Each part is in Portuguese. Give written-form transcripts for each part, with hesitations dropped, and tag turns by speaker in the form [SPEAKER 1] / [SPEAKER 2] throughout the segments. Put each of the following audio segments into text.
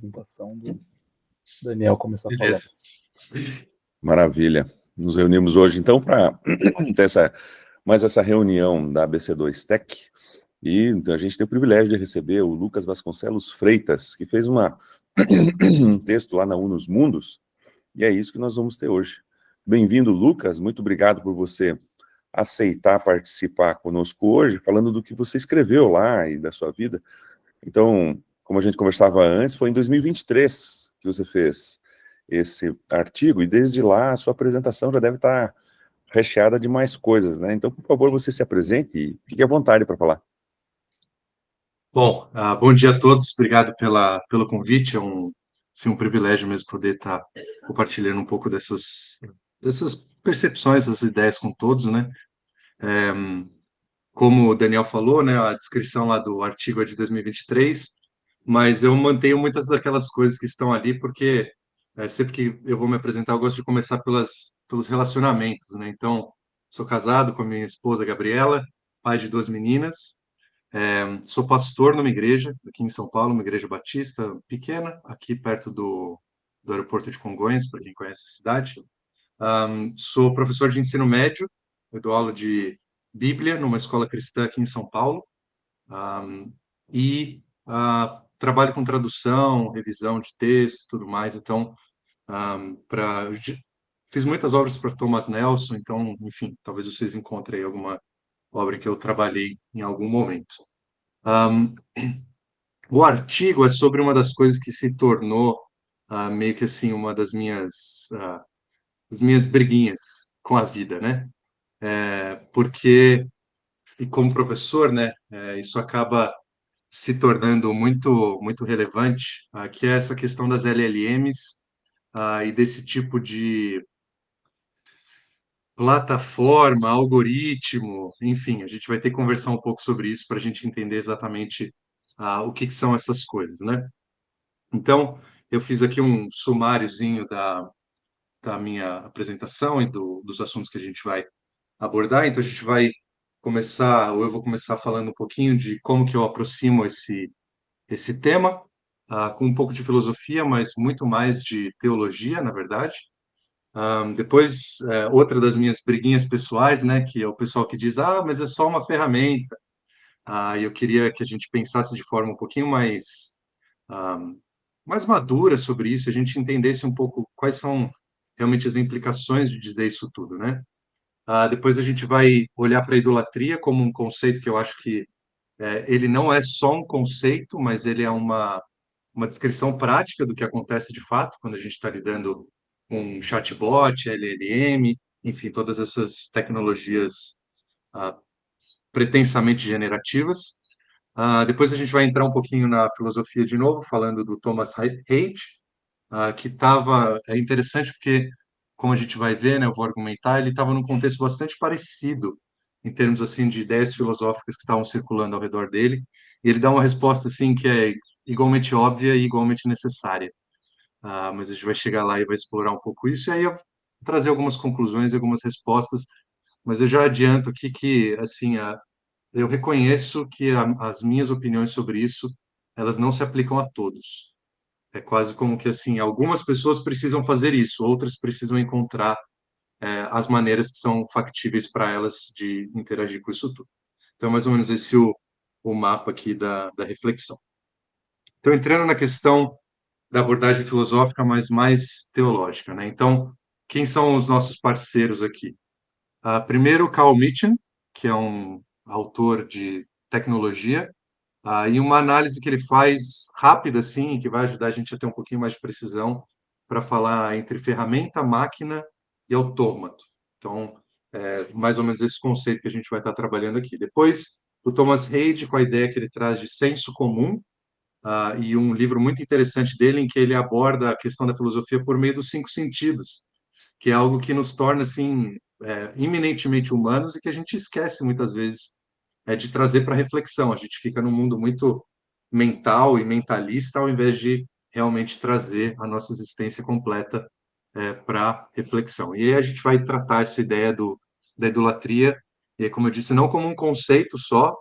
[SPEAKER 1] apresentação do Daniel começar a falar.
[SPEAKER 2] Maravilha. Nos reunimos hoje, então, para ter mais essa reunião da ABC2 Tech, e a gente tem o privilégio de receber o Lucas Vasconcelos Freitas, que fez um texto lá na Unus Mundos, e é isso que nós vamos ter hoje. Bem-vindo, Lucas, muito obrigado por você aceitar participar conosco hoje, falando do que você escreveu lá e da sua vida. Então, como a gente conversava antes, foi em 2023 que você fez esse artigo, e desde lá a sua apresentação já deve estar recheada de mais coisas, né? Então, por favor, você se apresente e fique à vontade para falar.
[SPEAKER 3] Bom, bom dia a todos, obrigado pelo convite, é um privilégio mesmo poder estar compartilhando um pouco dessas percepções, essas ideias com todos, né? Como o Daniel falou, né, a descrição lá do artigo é de 2023, mas eu mantenho muitas daquelas coisas que estão ali, porque sempre que eu vou me apresentar, eu gosto de começar pelos relacionamentos, né? Então, sou casado com a minha esposa, Gabriela, pai de 2 meninas, sou pastor numa igreja aqui em São Paulo, uma igreja batista pequena, aqui perto do aeroporto de Congonhas, para quem conhece a cidade. Sou professor de ensino médio, eu dou aula de Bíblia numa escola cristã aqui em São Paulo, e trabalho com tradução, revisão de texto, tudo mais. Então, fiz muitas obras para Thomas Nelson, então, enfim, talvez vocês encontrem alguma obra em que eu trabalhei em algum momento. O artigo é sobre uma das coisas que se tornou meio que assim uma das minhas briguinhas com a vida, né? Porque, e como professor, né, isso acaba se tornando muito relevante, que é essa questão das LLMs e desse tipo de plataforma, algoritmo, enfim, a gente vai ter que conversar um pouco sobre isso para a gente entender exatamente o que são essas coisas, né? Então, eu fiz aqui um sumáriozinho da minha apresentação e dos assuntos que a gente vai abordar. Então, a gente vai começar, ou eu vou começar falando um pouquinho de como que eu aproximo esse tema, com um pouco de filosofia, mas muito mais de teologia, na verdade. Depois, outra das minhas briguinhas pessoais, né, que é o pessoal que diz, mas é só uma ferramenta. E eu queria que a gente pensasse de forma um pouquinho mais madura sobre isso, a gente entendesse um pouco quais são realmente as implicações de dizer isso tudo, né? Depois a gente vai olhar para a idolatria como um conceito que eu acho que ele não é só um conceito, mas ele é uma descrição prática do que acontece de fato quando a gente está lidando com chatbot, LLM, enfim, todas essas tecnologias ah, pretensamente generativas. Depois a gente vai entrar um pouquinho na filosofia de novo, falando do Thomas Haidt, que estava... É interessante porque, como a gente vai ver, né, eu vou argumentar, ele estava num contexto bastante parecido, em termos assim de ideias filosóficas que estavam circulando ao redor dele, e ele dá uma resposta assim que é igualmente óbvia e igualmente necessária. Mas a gente vai chegar lá e vai explorar um pouco isso, e aí eu vou trazer algumas conclusões e algumas respostas, mas eu já adianto aqui que, assim, eu reconheço que as minhas opiniões sobre isso, elas não se aplicam a todos. É quase como que assim, algumas pessoas precisam fazer isso, outras precisam encontrar as maneiras que são factíveis para elas de interagir com isso tudo. Então, mais ou menos esse é o mapa aqui da reflexão. Então, entrando na questão da abordagem filosófica, mas mais teológica, né? Então, quem são os nossos parceiros aqui? Primeiro, Carl Mitchell, que é um autor de tecnologia, e uma análise que ele faz rápida, assim, que vai ajudar a gente a ter um pouquinho mais de precisão para falar entre ferramenta, máquina e autômato. Então, mais ou menos esse conceito que a gente vai estar trabalhando aqui. Depois, o Thomas Haidt, com a ideia que ele traz de senso comum, e um livro muito interessante dele, em que ele aborda a questão da filosofia por meio dos 5 sentidos, que é algo que nos torna, assim, eminentemente humanos e que a gente esquece muitas vezes de trazer para reflexão. A gente fica num mundo muito mental e mentalista, ao invés de realmente trazer a nossa existência completa para reflexão. E aí a gente vai tratar essa ideia da idolatria, e como eu disse, não como um conceito só,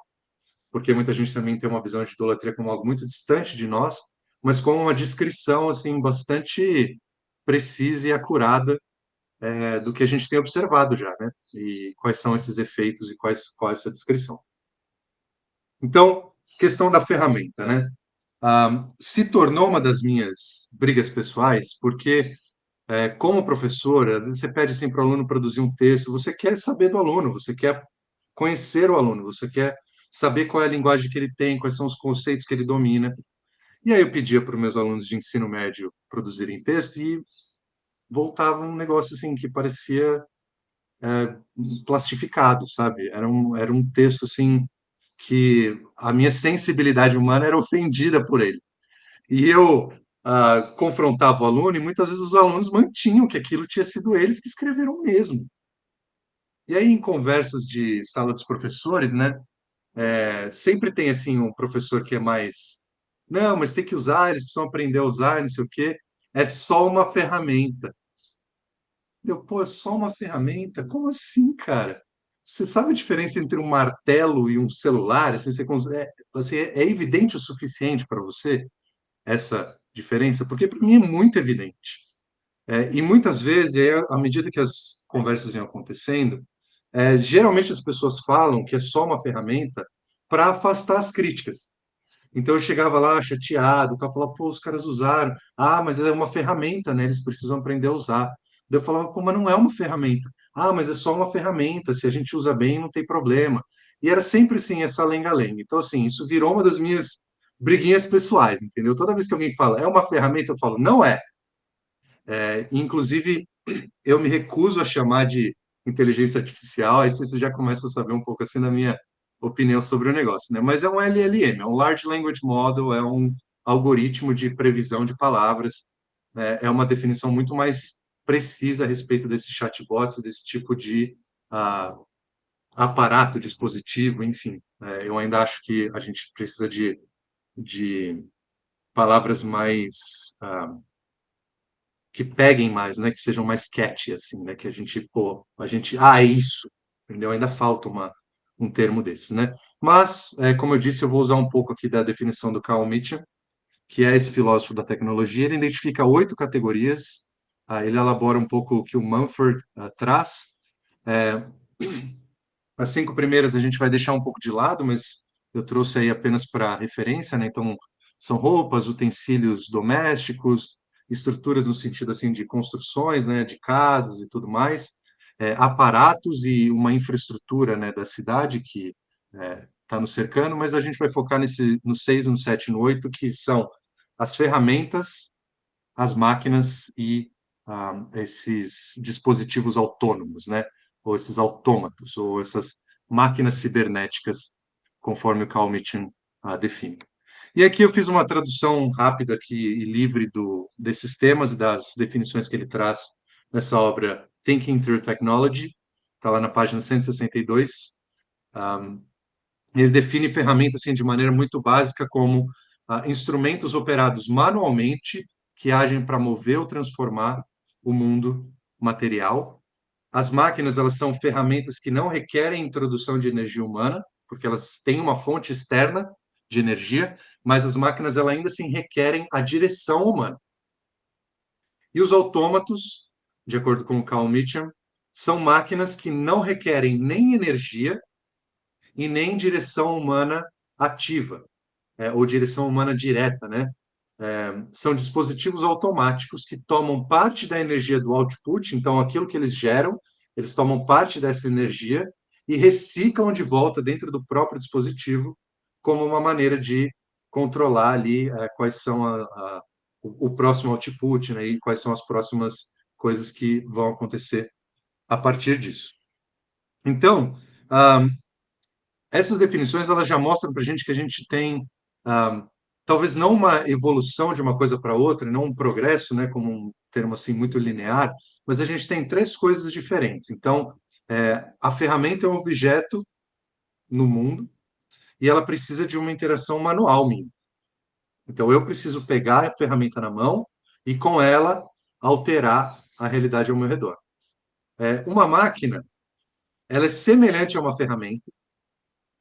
[SPEAKER 3] porque muita gente também tem uma visão de idolatria como algo muito distante de nós, mas com uma descrição assim bastante precisa e acurada do que a gente tem observado já, né? E quais são esses efeitos e qual é essa descrição. Então, questão da ferramenta, né? Se tornou uma das minhas brigas pessoais, porque, como professor, às vezes você pede assim, para o aluno produzir um texto, você quer saber do aluno, você quer conhecer o aluno, você quer saber qual é a linguagem que ele tem, quais são os conceitos que ele domina. E aí eu pedia para os meus alunos de ensino médio produzirem texto e voltava um negócio assim que parecia plastificado, sabe? Era um texto assim que a minha sensibilidade humana era ofendida por ele. E eu confrontava o aluno e muitas vezes os alunos mantinham que aquilo tinha sido eles que escreveram mesmo. E aí, em conversas de sala dos professores, né, sempre tem assim um professor que é mais, não, mas tem que usar, eles precisam aprender a usar, não sei o quê. É só uma ferramenta. Pô, é só uma ferramenta? Como assim, cara? Você sabe a diferença entre um martelo e um celular? Assim, é evidente o suficiente para você essa diferença? Porque para mim é muito evidente. E muitas vezes, à medida que as conversas iam acontecendo, geralmente as pessoas falam que é só uma ferramenta para afastar as críticas. Então eu chegava lá chateado, tal, falava, pô, os caras usaram. Ah, mas é uma ferramenta, né? Eles precisam aprender a usar. Daí eu falava, pô, mas não é uma ferramenta. Ah, mas é só uma ferramenta. Se a gente usa bem, não tem problema. E era sempre assim, essa lenga-lenga. Então, assim, isso virou uma das minhas briguinhas pessoais, entendeu? Toda vez que alguém fala, é uma ferramenta, eu falo, não é. Inclusive, eu me recuso a chamar de inteligência artificial, aí você já começa a saber um pouco assim da minha opinião sobre o negócio, né? Mas é um LLM, é um Large Language Model, é um algoritmo de previsão de palavras, né? É uma definição muito mais precisa a respeito desses chatbots, desse tipo de ah, aparato, dispositivo, enfim. Eu ainda acho que a gente precisa de palavras mais que peguem mais, né? Que sejam mais catchy, assim, né? Que a gente, pô, é isso, entendeu? Ainda falta um termo desses, né? Mas, como eu disse, eu vou usar um pouco aqui da definição do Carl Mitchell, que é esse filósofo da tecnologia. Ele identifica 8 categorias, ele elabora um pouco o que o Mumford traz. É, as 5 primeiras a gente vai deixar um pouco de lado, mas eu trouxe aí apenas para referência, né? Então, são roupas, utensílios domésticos, estruturas no sentido assim de construções, né, de casas e tudo mais, aparatos e uma infraestrutura, né, da cidade que está nos cercando, mas a gente vai focar no 6, no 7 e no 8, que são as ferramentas, as máquinas e esses dispositivos autônomos, né? Ou esses autômatos, ou essas máquinas cibernéticas, conforme o Carl Mitchell define. E aqui eu fiz uma tradução rápida aqui e livre desses temas e das definições que ele traz nessa obra Thinking Through Technology, está lá na página 162. Ele define ferramentas assim, de maneira muito básica como instrumentos operados manualmente que agem para mover ou transformar o mundo material. As máquinas, elas são ferramentas que não requerem introdução de energia humana, porque elas têm uma fonte externa de energia, mas as máquinas elas ainda assim requerem a direção humana. E os autômatos, de acordo com o Carl Mitchell, são máquinas que não requerem nem energia e nem direção humana ativa, ou direção humana direta, né? São dispositivos automáticos que tomam parte da energia do output, então aquilo que eles geram, eles tomam parte dessa energia e reciclam de volta dentro do próprio dispositivo como uma maneira de controlar ali quais são o próximo output, né, e quais são as próximas coisas que vão acontecer a partir disso. Então, essas definições elas já mostram para a gente que a gente tem talvez não uma evolução de uma coisa para outra, não um progresso, né, como um termo assim muito linear, mas a gente tem 3 coisas diferentes. Então, a ferramenta é um objeto no mundo e ela precisa de uma interação manual minha. Então, eu preciso pegar a ferramenta na mão e com ela alterar a realidade ao meu redor. Uma máquina, ela é semelhante a uma ferramenta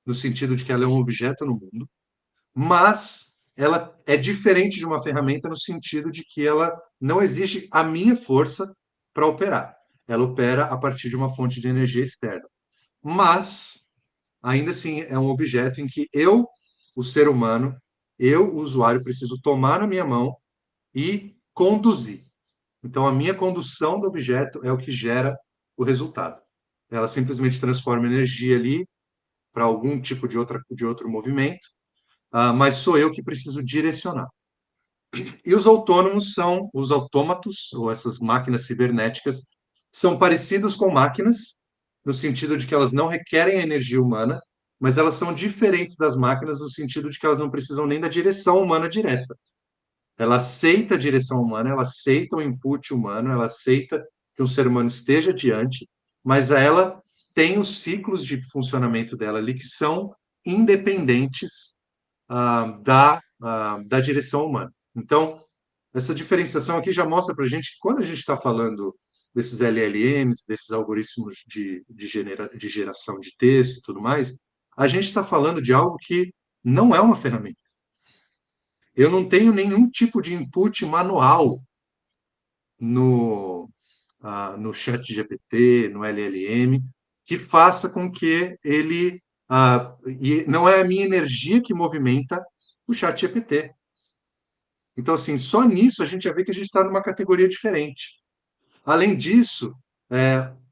[SPEAKER 3] no sentido de que ela é um objeto no mundo, mas ela é diferente de uma ferramenta no sentido de que ela não exige a minha força para operar. Ela opera a partir de uma fonte de energia externa. Mas, ainda assim, é um objeto em que eu, o ser humano, eu, o usuário, preciso tomar na minha mão e conduzir. Então, a minha condução do objeto é o que gera o resultado. Ela simplesmente transforma energia ali para algum tipo de outro movimento, mas sou eu que preciso direcionar. E os autônomos são os autômatos, ou essas máquinas cibernéticas, são parecidos com máquinas, no sentido de que elas não requerem a energia humana, mas elas são diferentes das máquinas no sentido de que elas não precisam nem da direção humana direta. Ela aceita a direção humana, ela aceita o input humano, ela aceita que um ser humano esteja diante, mas ela tem os ciclos de funcionamento dela ali que são independentes da direção humana. Então, essa diferenciação aqui já mostra para a gente que quando a gente está falando desses LLMs, desses algoritmos de geração de texto e tudo mais, a gente está falando de algo que não é uma ferramenta. Eu não tenho nenhum tipo de input manual no, no chat GPT, no LLM, que faça com que ele... e não é a minha energia que movimenta o chat GPT. Então, assim, só nisso a gente já vê que a gente está numa categoria diferente. Além disso,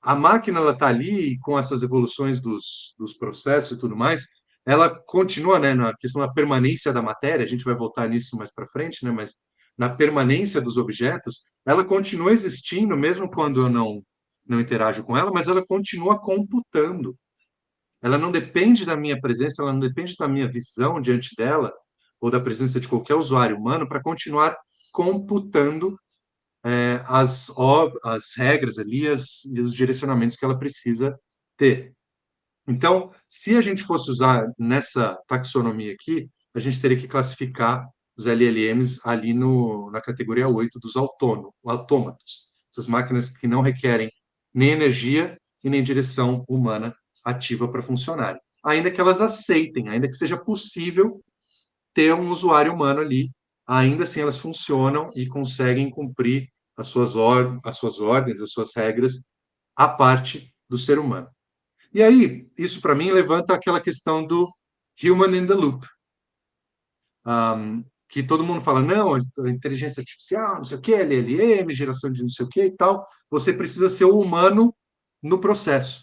[SPEAKER 3] a máquina está ali com essas evoluções dos processos e tudo mais, ela continua, né, na questão da permanência da matéria, a gente vai voltar nisso mais para frente, né, mas na permanência dos objetos, ela continua existindo, mesmo quando eu não interajo com ela, mas ela continua computando. Ela não depende da minha presença, ela não depende da minha visão diante dela, ou da presença de qualquer usuário humano, para continuar computando as regras ali, os direcionamentos que ela precisa ter. Então, se a gente fosse usar nessa taxonomia aqui, a gente teria que classificar os LLMs ali na categoria 8 dos autômatos, essas máquinas que não requerem nem energia e nem direção humana ativa para funcionarem. Ainda que elas aceitem, ainda que seja possível ter um usuário humano ali, ainda assim elas funcionam e conseguem cumprir as suas ordens, as suas regras, à parte do ser humano. E aí, isso para mim levanta aquela questão do human in the loop, que todo mundo fala, não, a inteligência artificial, não sei o que, LLM, geração de não sei o que e tal, você precisa ser o humano no processo.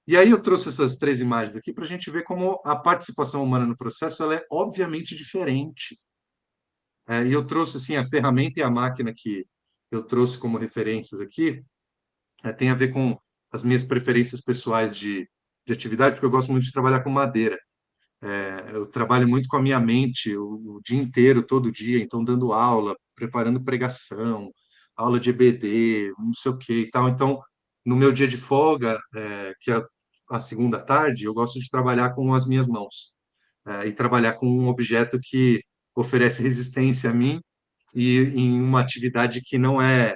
[SPEAKER 3] E aí eu trouxe essas 3 imagens aqui para a gente ver como a participação humana no processo ela é obviamente diferente. E eu trouxe assim a ferramenta e a máquina que eu trouxe como referências aqui, tem a ver com as minhas preferências pessoais de atividade, porque eu gosto muito de trabalhar com madeira. Eu trabalho muito com a minha mente o dia inteiro, todo dia, então dando aula, preparando pregação, aula de EBD, não sei o que e tal. Então, no meu dia de folga, que é a segunda tarde, eu gosto de trabalhar com as minhas mãos, e trabalhar com um objeto que oferece resistência a mim e em uma atividade que é,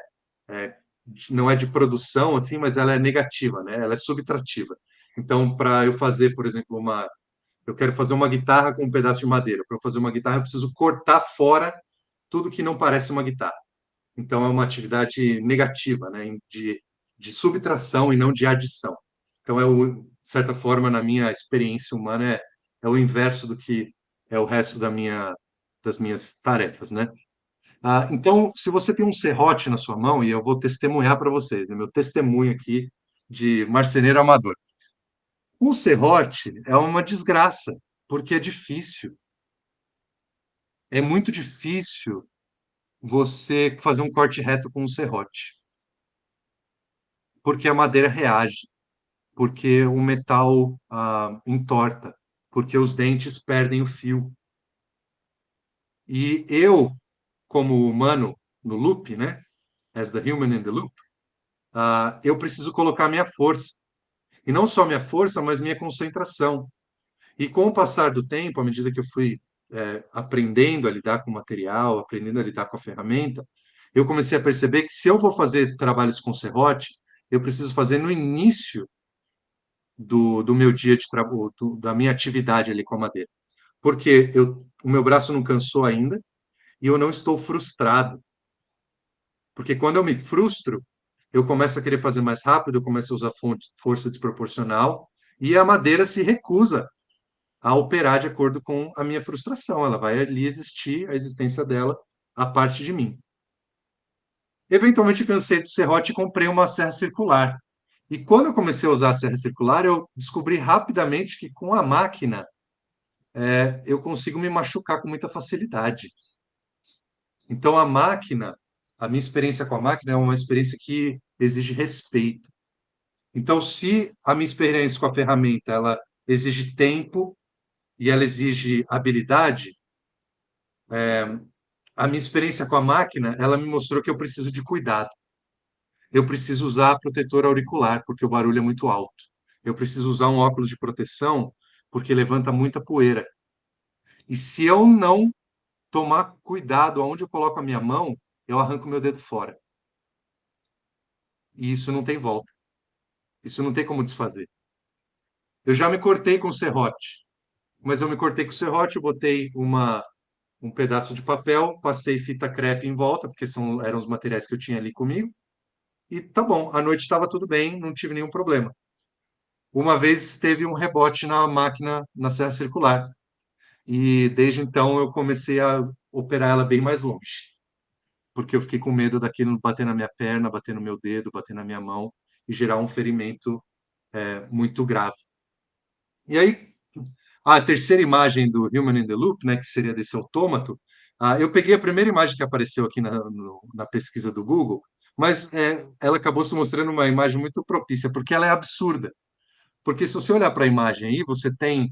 [SPEAKER 3] não é de produção assim, mas ela é negativa, né? Ela é subtrativa. Então, para eu fazer, por exemplo, eu quero fazer uma guitarra com um pedaço de madeira. Para eu fazer uma guitarra, eu preciso cortar fora tudo que não parece uma guitarra. Então, é uma atividade negativa, né? De subtração e não de adição. Então, de certa forma, na minha experiência humana, é o inverso do que é o resto das minhas tarefas, né? Então, se você tem um serrote na sua mão, e eu vou testemunhar para vocês, né? Meu testemunho aqui de marceneiro amador. Um serrote é uma desgraça, porque é difícil. É muito difícil você fazer um corte reto com um serrote, porque a madeira reage, porque o metal entorta, porque os dentes perdem o fio. E eu, como humano no loop, né? As the human in the loop, eu preciso colocar minha força. E não só minha força, mas minha concentração. E com o passar do tempo, à medida que eu fui aprendendo a lidar com o material, aprendendo a lidar com a ferramenta, eu comecei a perceber que se eu vou fazer trabalhos com serrote, eu preciso fazer no início do meu dia de trabalho, da minha atividade ali com a madeira. porque o meu braço não cansou ainda e eu não estou frustrado. Porque quando eu me frustro, eu começo a querer fazer mais rápido, eu começo a usar força desproporcional e a madeira se recusa a operar de acordo com a minha frustração. Ela vai ali existir, a existência dela, a parte de mim. Eventualmente, cansei do serrote e comprei uma serra circular. E quando eu comecei a usar a serra circular, eu descobri rapidamente que com a máquina eu consigo me machucar com muita facilidade. Então, a minha experiência com a máquina é uma experiência que exige respeito. Então, se a minha experiência com a ferramenta ela exige tempo e ela exige habilidade, a minha experiência com a máquina ela me mostrou que eu preciso de cuidado. Eu preciso usar protetor auricular porque o barulho é muito alto. Eu preciso usar um óculos de proteção porque levanta muita poeira. E se eu não tomar cuidado aonde eu coloco a minha mão, eu arranco meu dedo fora. E isso não tem volta. Isso não tem como desfazer. Eu já me cortei com serrote, mas eu me cortei com serrote, eu botei um pedaço de papel, passei fita crepe em volta, porque eram os materiais que eu tinha ali comigo, e tá bom, à noite estava tudo bem, não tive nenhum problema. Uma vez teve um rebote na máquina, na serra circular, e desde então eu comecei a operar ela bem mais longe, porque eu fiquei com medo daquilo bater na minha perna, bater no meu dedo, bater na minha mão e gerar um ferimento muito grave. E aí, a terceira imagem do Human in the Loop, né, que seria desse autômato, eu peguei a primeira imagem que apareceu aqui na pesquisa do Google, mas ela acabou se mostrando uma imagem muito propícia, porque ela é absurda. Porque se você olhar para a imagem aí, você tem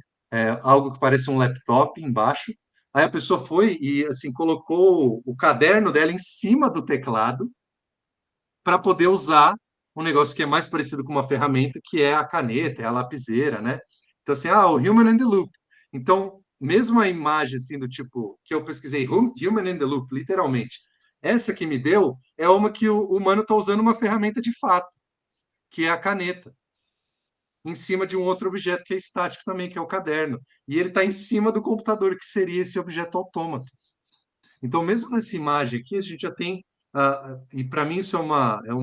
[SPEAKER 3] algo que parece um laptop embaixo, aí a pessoa foi e assim colocou o caderno dela em cima do teclado para poder usar um negócio que é mais parecido com uma ferramenta, que é a caneta, é a lapiseira, né? Então, assim, o Human in the Loop. Então, mesmo a imagem, assim, do tipo, que eu pesquisei, Human in the Loop, literalmente, essa que me deu é uma que o humano está usando uma ferramenta de fato, que é a caneta, em cima de um outro objeto que é estático também, que é o caderno. E ele está em cima do computador, que seria esse objeto autômato. Então, mesmo nessa imagem aqui, a gente já tem, e para mim isso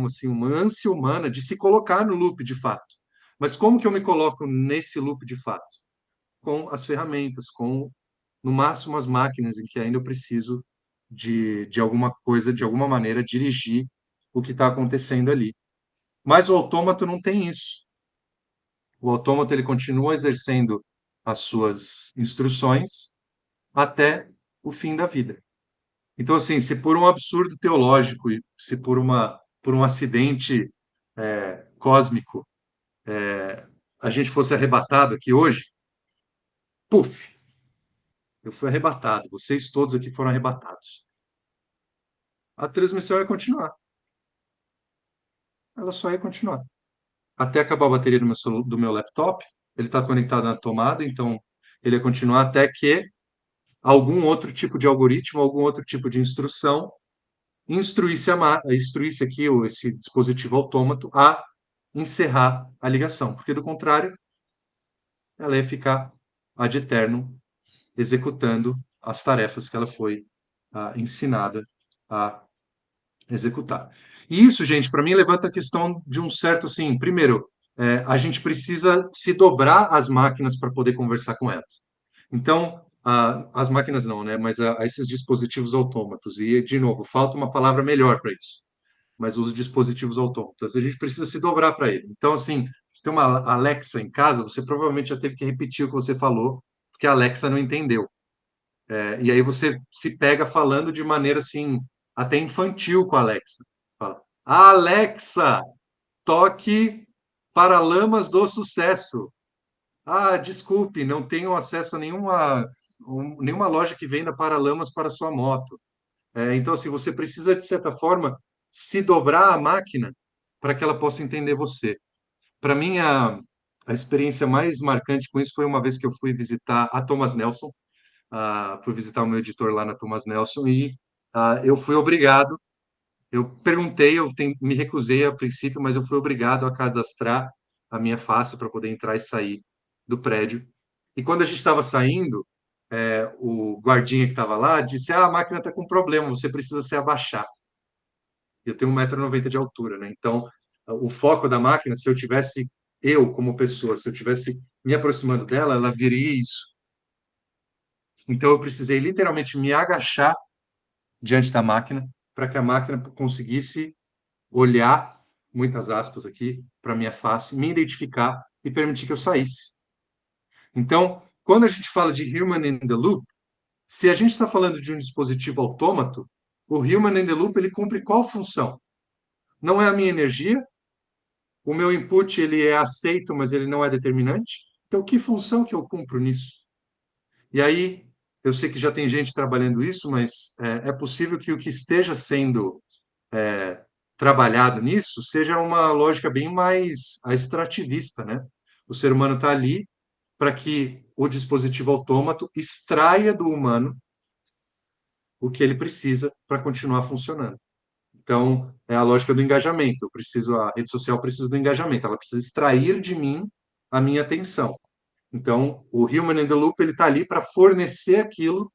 [SPEAKER 3] assim, uma ânsia humana de se colocar no loop de fato. Mas como que eu me coloco nesse loop de fato? Com as ferramentas, com, no máximo, as máquinas em que ainda eu preciso de alguma coisa, de alguma maneira, dirigir o que está acontecendo ali. Mas o autômato não tem isso. O autômato ele continua exercendo as suas instruções até o fim da vida. Então, assim, se por um absurdo teológico e se por um acidente cósmico a gente fosse arrebatado aqui hoje, puf, eu fui arrebatado, vocês todos aqui foram arrebatados. A transmissão ia continuar. Ela só ia continuar. Até acabar a bateria do meu laptop, ele está conectado na tomada, então ele ia continuar até que algum outro tipo de algoritmo, algum outro tipo de instrução instruísse aqui esse dispositivo autômato a encerrar a ligação, porque do contrário, ela ia ficar ad eterno executando as tarefas que ela foi ensinada a executar. E isso, gente, para mim levanta a questão de um certo, assim, primeiro, a gente precisa se dobrar às máquinas para poder conversar com elas. Então, as máquinas não, né? Mas a esses dispositivos autômatos. E, de novo, falta uma palavra melhor para isso. Mas os dispositivos autômatos, a gente precisa se dobrar para ele. Então, assim, se tem uma Alexa em casa, você provavelmente já teve que repetir o que você falou, porque a Alexa não entendeu. E aí você se pega falando de maneira assim, até infantil com a Alexa. Fala, Alexa, toque Paralamas do Sucesso. Desculpe, não tenho acesso a nenhuma loja que venda paralamas para sua moto. Então, assim, você precisa, de certa forma, se dobrar à máquina para que ela possa entender você. Para mim, a experiência mais marcante com isso foi uma vez que eu fui visitar a Thomas Nelson, fui visitar o meu editor lá na Thomas Nelson e eu fui obrigado, eu perguntei, me recusei a princípio, mas eu fui obrigado a cadastrar a minha face para poder entrar e sair do prédio. E quando a gente estava saindo, o guardinha que estava lá disse: a máquina está com problema, você precisa se abaixar. Eu tenho 1,90 m de altura, né? Então, o foco da máquina, se eu tivesse, eu como pessoa, se eu tivesse me aproximando dela, ela viria isso. Então, eu precisei literalmente me agachar diante da máquina para que a máquina conseguisse olhar, muitas aspas aqui, para minha face, me identificar e permitir que eu saísse. Então, quando a gente fala de human in the loop, se a gente está falando de um dispositivo autômato, o human in the loop ele cumpre qual função? Não é a minha energia, o meu input ele é aceito, mas ele não é determinante. Então, que função que eu cumpro nisso? E aí, eu sei que já tem gente trabalhando isso, mas é possível que o que esteja sendo trabalhado nisso seja uma lógica bem mais extrativista, né? O ser humano está ali para que o dispositivo autômato extraia do humano o que ele precisa para continuar funcionando. Então, é a lógica do engajamento. A rede social precisa do engajamento, ela precisa extrair de mim a minha atenção. Então, o Human in the Loop ele está ali para fornecer aquilo,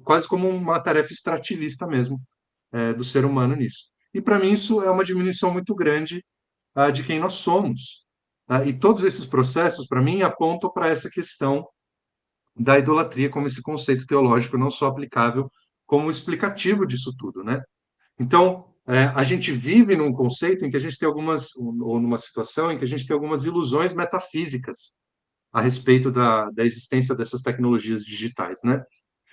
[SPEAKER 3] quase como uma tarefa extrativista mesmo, do ser humano nisso. E para mim isso é uma diminuição muito grande de quem nós somos. E todos esses processos, para mim, apontam para essa questão da idolatria como esse conceito teológico não só aplicável como explicativo disso tudo, né? Então, a gente vive num conceito em que a gente tem ou numa situação em que a gente tem algumas ilusões metafísicas a respeito da existência dessas tecnologias digitais, né?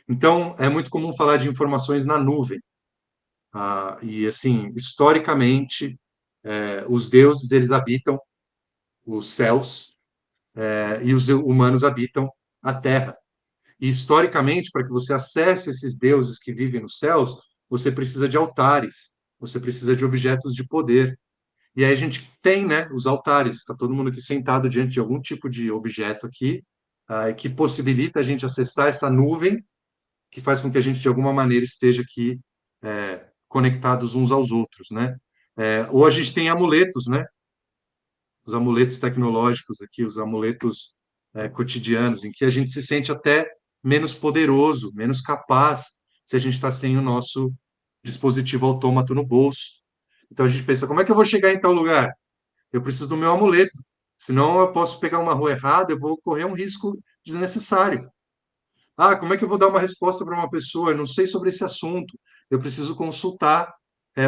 [SPEAKER 3] Então, é muito comum falar de informações na nuvem. E, assim, historicamente, os deuses, eles habitam os céus, e os humanos habitam a terra. E, historicamente, para que você acesse esses deuses que vivem nos céus, você precisa de altares, você precisa de objetos de poder. E aí a gente tem, né, os altares, está todo mundo aqui sentado diante de algum tipo de objeto aqui, que possibilita a gente acessar essa nuvem, que faz com que a gente, de alguma maneira, esteja aqui conectados uns aos outros, né? Ou a gente tem amuletos, né? Os amuletos tecnológicos aqui, os amuletos cotidianos, em que a gente se sente até menos poderoso, menos capaz, se a gente está sem o nosso dispositivo autômato no bolso. Então a gente pensa, como é que eu vou chegar em tal lugar? Eu preciso do meu amuleto, senão eu posso pegar uma rua errada, eu vou correr um risco desnecessário. Como é que eu vou dar uma resposta para uma pessoa? Eu não sei sobre esse assunto. Eu preciso consultar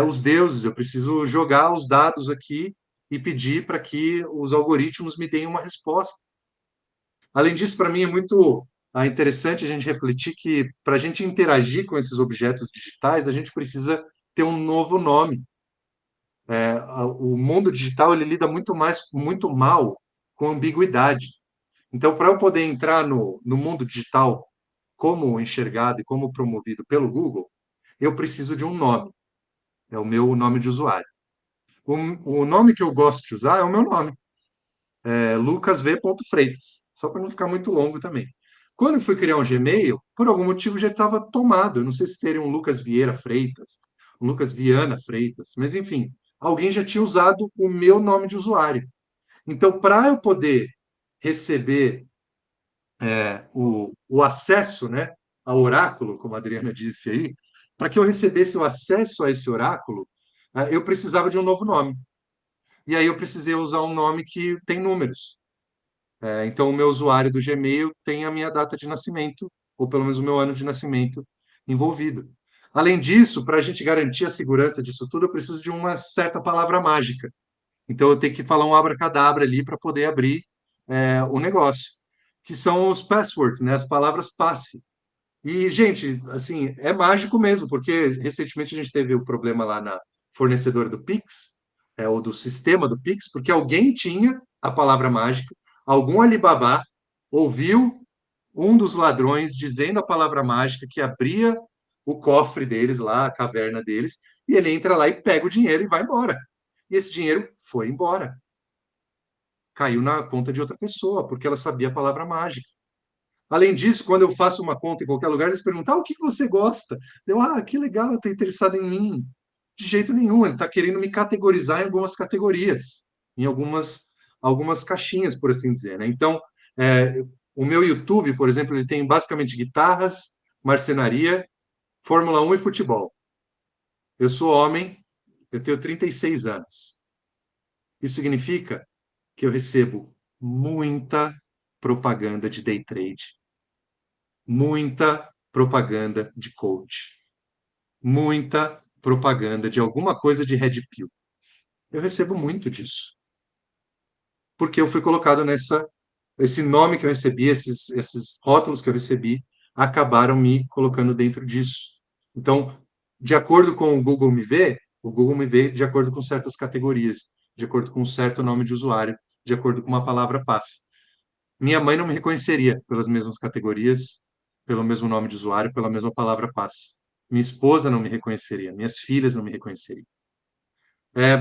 [SPEAKER 3] os deuses, eu preciso jogar os dados aqui e pedir para que os algoritmos me deem uma resposta. Além disso, para mim é muito interessante a gente refletir que para a gente interagir com esses objetos digitais, a gente precisa ter um novo nome. O mundo digital ele lida muito mal com ambiguidade. Então, para eu poder entrar no mundo digital como enxergado e como promovido pelo Google, eu preciso de um nome. É o meu nome de usuário. O nome que eu gosto de usar é o meu nome, Lucas V. Freitas, só para não ficar muito longo também. Quando eu fui criar um Gmail, por algum motivo já estava tomado. Eu não sei se teria um Lucas Vieira Freitas, um Lucas Viana Freitas, mas enfim, alguém já tinha usado o meu nome de usuário. Então, para eu poder receber o acesso, né, ao oráculo, como a Adriana disse aí, para que eu recebesse o acesso a esse oráculo, eu precisava de um novo nome. E aí eu precisei usar um nome que tem números. Então, o meu usuário do Gmail tem a minha data de nascimento, ou pelo menos o meu ano de nascimento envolvido. Além disso, para a gente garantir a segurança disso tudo, eu preciso de uma certa palavra mágica. Então, eu tenho que falar um abracadabra ali para poder abrir o negócio, que são os passwords, né? As palavras passe. E, gente, assim, é mágico mesmo, porque recentemente a gente teve o problema lá na fornecedora do Pix, ou do sistema do Pix, porque alguém tinha a palavra mágica, algum Alibaba ouviu um dos ladrões dizendo a palavra mágica que abria o cofre deles lá, a caverna deles, e ele entra lá e pega o dinheiro e vai embora. E esse dinheiro foi embora. Caiu na conta de outra pessoa, porque ela sabia a palavra mágica. Além disso, quando eu faço uma conta em qualquer lugar, eles perguntam: o que você gosta? Que legal, está interessado em mim. De jeito nenhum, ele está querendo me categorizar em algumas categorias, em algumas caixinhas, por assim dizer. Né? Então, o meu YouTube, por exemplo, ele tem basicamente guitarras, marcenaria, Fórmula 1 e futebol. Eu sou homem, eu tenho 36 anos. Isso significa que eu recebo muita propaganda de day trade, muita propaganda de coach, muita propaganda de alguma coisa de red pill. Eu recebo muito disso, porque eu fui colocado esse nome que eu recebi, esses rótulos que eu recebi, acabaram me colocando dentro disso. Então, de acordo com o Google me vê de acordo com certas categorias, de acordo com um certo nome de usuário, de acordo com uma palavra passe. Minha mãe não me reconheceria pelas mesmas categorias, pelo mesmo nome de usuário, pela mesma palavra passe. Minha esposa não me reconheceria, minhas filhas não me reconheceriam.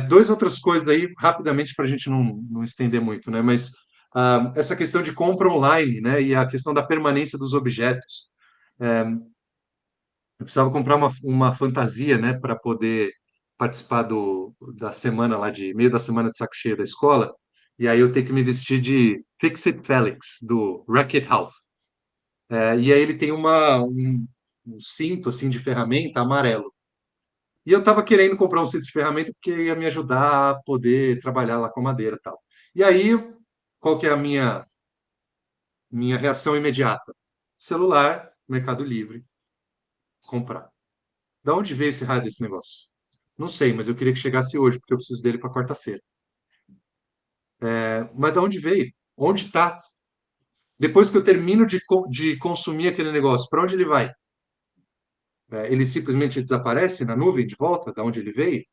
[SPEAKER 3] Duas outras coisas aí, rapidamente, para a gente não estender muito, né? Mas essa questão de compra online, né? E a questão da permanência dos objetos. Eu precisava comprar uma fantasia, né? Para poder participar da semana lá, de meio da semana de saco cheio da escola. E aí eu tenho que me vestir de Fix-It Felix, do Wreck-It Ralph. E aí ele tem um cinto, assim, de ferramenta amarelo. E eu estava querendo comprar um cinto de ferramenta porque ia me ajudar a poder trabalhar lá com madeira e tal. E aí, qual que é a minha reação imediata? Celular, Mercado Livre, comprar. Da onde veio esse raio desse negócio? Não sei, mas eu queria que chegasse hoje, porque eu preciso dele para quarta-feira. Mas da onde veio? Onde está? Depois que eu termino de consumir aquele negócio, para onde ele vai? Ele simplesmente desaparece na nuvem de volta, da onde ele veio?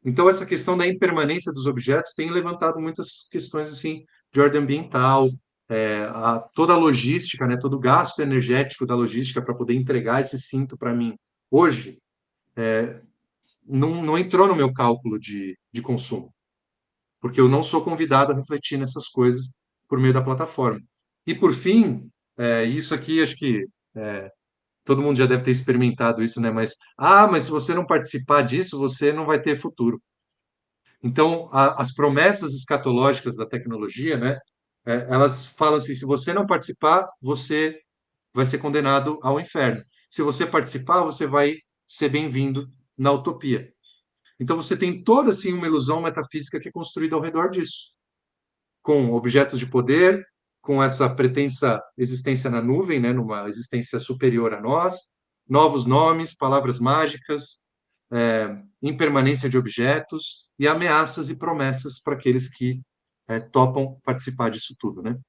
[SPEAKER 3] Então, essa questão da impermanência dos objetos tem levantado muitas questões assim, de ordem ambiental, toda a logística, né, todo o gasto energético da logística para poder entregar esse cinto para mim. Hoje, não entrou no meu cálculo de consumo, porque eu não sou convidado a refletir nessas coisas por meio da plataforma. E, por fim, isso aqui, acho que todo mundo já deve ter experimentado isso, né? Mas se você não participar disso, você não vai ter futuro. Então, as promessas escatológicas da tecnologia, né, elas falam assim: se você não participar, você vai ser condenado ao inferno. Se você participar, você vai ser bem-vindo na utopia. Então, você tem toda assim uma ilusão metafísica que é construída ao redor disso, com objetos de poder, com essa pretensa existência na nuvem, né, numa existência superior a nós, novos nomes, palavras mágicas, impermanência de objetos e ameaças e promessas para aqueles que topam participar disso tudo, né?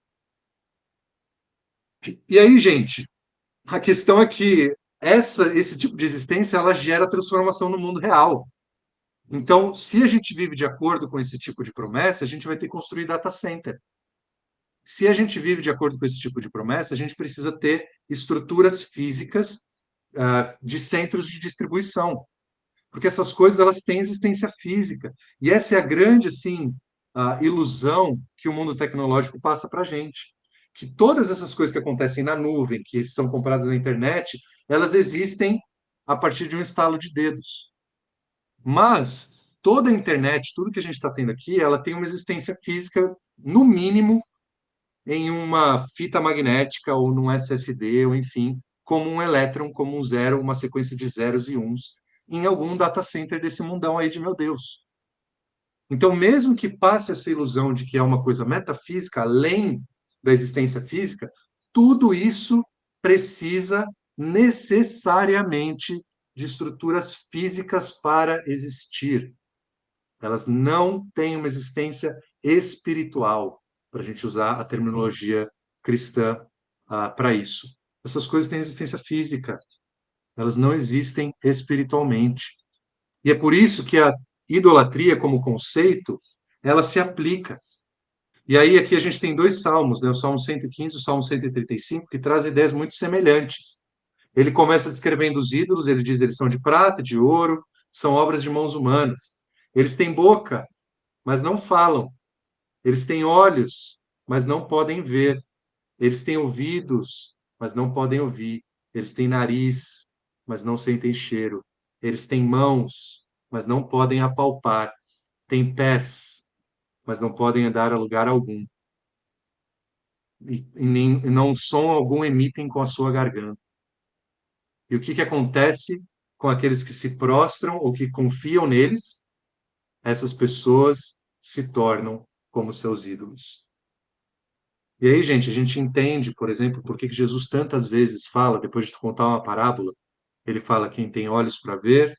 [SPEAKER 3] E aí, gente, a questão é que esse tipo de existência ela gera transformação no mundo real. Então, se a gente vive de acordo com esse tipo de promessa, a gente vai ter que construir data center. Se a gente vive de acordo com esse tipo de promessa, a gente precisa ter estruturas físicas de centros de distribuição, porque essas coisas elas têm existência física. E essa é a grande assim a ilusão que o mundo tecnológico passa para a gente, que todas essas coisas que acontecem na nuvem, que são compradas na internet, elas existem a partir de um estalo de dedos. Mas toda a internet, tudo que a gente está tendo aqui, ela tem uma existência física, no mínimo, em uma fita magnética ou num SSD, ou enfim, como um elétron, como um zero, uma sequência de zeros e uns, em algum data center desse mundão aí de meu Deus. Então, mesmo que passe essa ilusão de que é uma coisa metafísica, além da existência física, tudo isso precisa necessariamente de estruturas físicas para existir. Elas não têm uma existência espiritual, para a gente usar a terminologia cristã para isso. Essas coisas têm existência física, elas não existem espiritualmente. E é por isso que a idolatria, como conceito, ela se aplica. E aí aqui a gente tem dois salmos, né? O Salmo 115 e o Salmo 135, que trazem ideias muito semelhantes. Ele começa descrevendo os ídolos, ele diz eles são de prata, de ouro, são obras de mãos humanas. Eles têm boca, mas não falam. Eles têm olhos, mas não podem ver. Eles têm ouvidos, mas não podem ouvir. Eles têm nariz, mas não sentem cheiro. Eles têm mãos, mas não podem apalpar. Têm pés, mas não podem andar a lugar algum. e não som algum emitem com a sua garganta. E o que acontece com aqueles que se prostram ou que confiam neles? Essas pessoas se tornam como seus ídolos. E aí, gente, a gente entende, por exemplo, por que Jesus tantas vezes fala, depois de contar uma parábola, ele fala: quem tem olhos para ver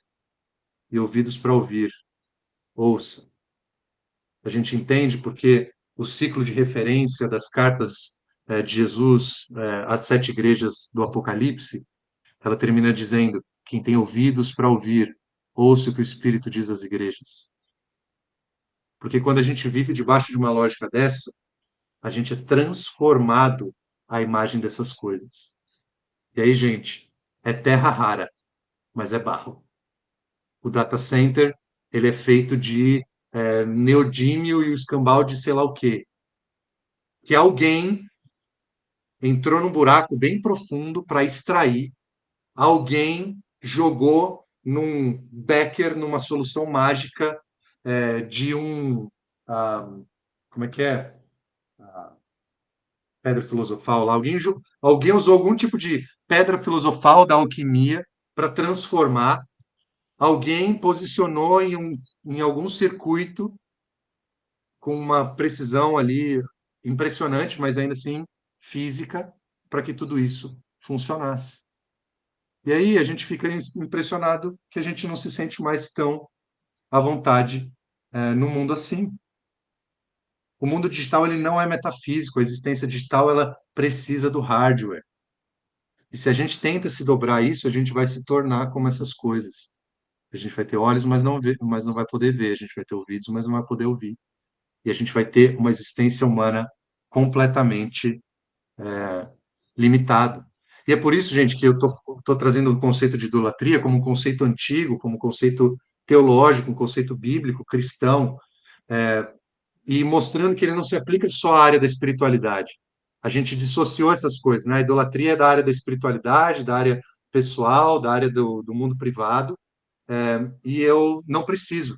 [SPEAKER 3] e ouvidos para ouvir, ouça. A gente entende porque o ciclo de referência das cartas de Jesus às 7 igrejas do Apocalipse, ela termina dizendo: quem tem ouvidos para ouvir, ouça o que o Espírito diz às igrejas. Porque quando a gente vive debaixo de uma lógica dessa, a gente é transformado à imagem dessas coisas. E aí, gente, é terra rara, mas é barro. O data center, ele é feito de neodímio e o escambau de sei lá o quê. Que alguém entrou num buraco bem profundo para extrair, alguém jogou num becker, numa solução mágica de como é que é? Pedra filosofal lá. Alguém usou algum tipo de pedra filosofal da alquimia para transformar. Alguém posicionou em algum circuito com uma precisão ali impressionante, mas ainda assim física, para que tudo isso funcionasse. E aí a gente fica impressionado que a gente não se sente mais tão à vontade no mundo assim. O mundo digital ele não é metafísico, a existência digital ela precisa do hardware. E se a gente tenta se dobrar isso, a gente vai se tornar como essas coisas. A gente vai ter olhos, mas não vai poder ver. A gente vai ter ouvidos, mas não vai poder ouvir. E a gente vai ter uma existência humana completamente limitada. E é por isso, gente, que eu tô trazendo o conceito de idolatria como um conceito antigo, como um conceito teológico, um conceito bíblico, cristão, e mostrando que ele não se aplica só à área da espiritualidade. A gente dissociou essas coisas, né? A idolatria é da área da espiritualidade, da área pessoal, da área do mundo privado, e eu não preciso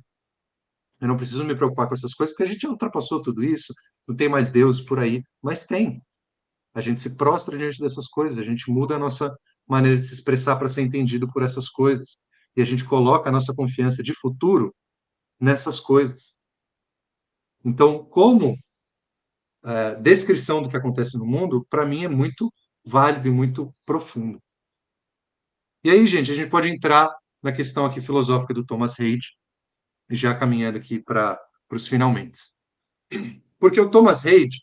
[SPEAKER 3] me preocupar com essas coisas, porque a gente já ultrapassou tudo isso, não tem mais Deus por aí, mas tem. A gente se prostra diante dessas coisas, a gente muda a nossa maneira de se expressar para ser entendido por essas coisas, e a gente coloca a nossa confiança de futuro nessas coisas. Então, como descrição do que acontece no mundo, para mim é muito válido e muito profundo. E aí, gente, a gente pode entrar na questão aqui filosófica do Thomas Reid, já caminhando aqui para os finalmente. Porque o Thomas Reid,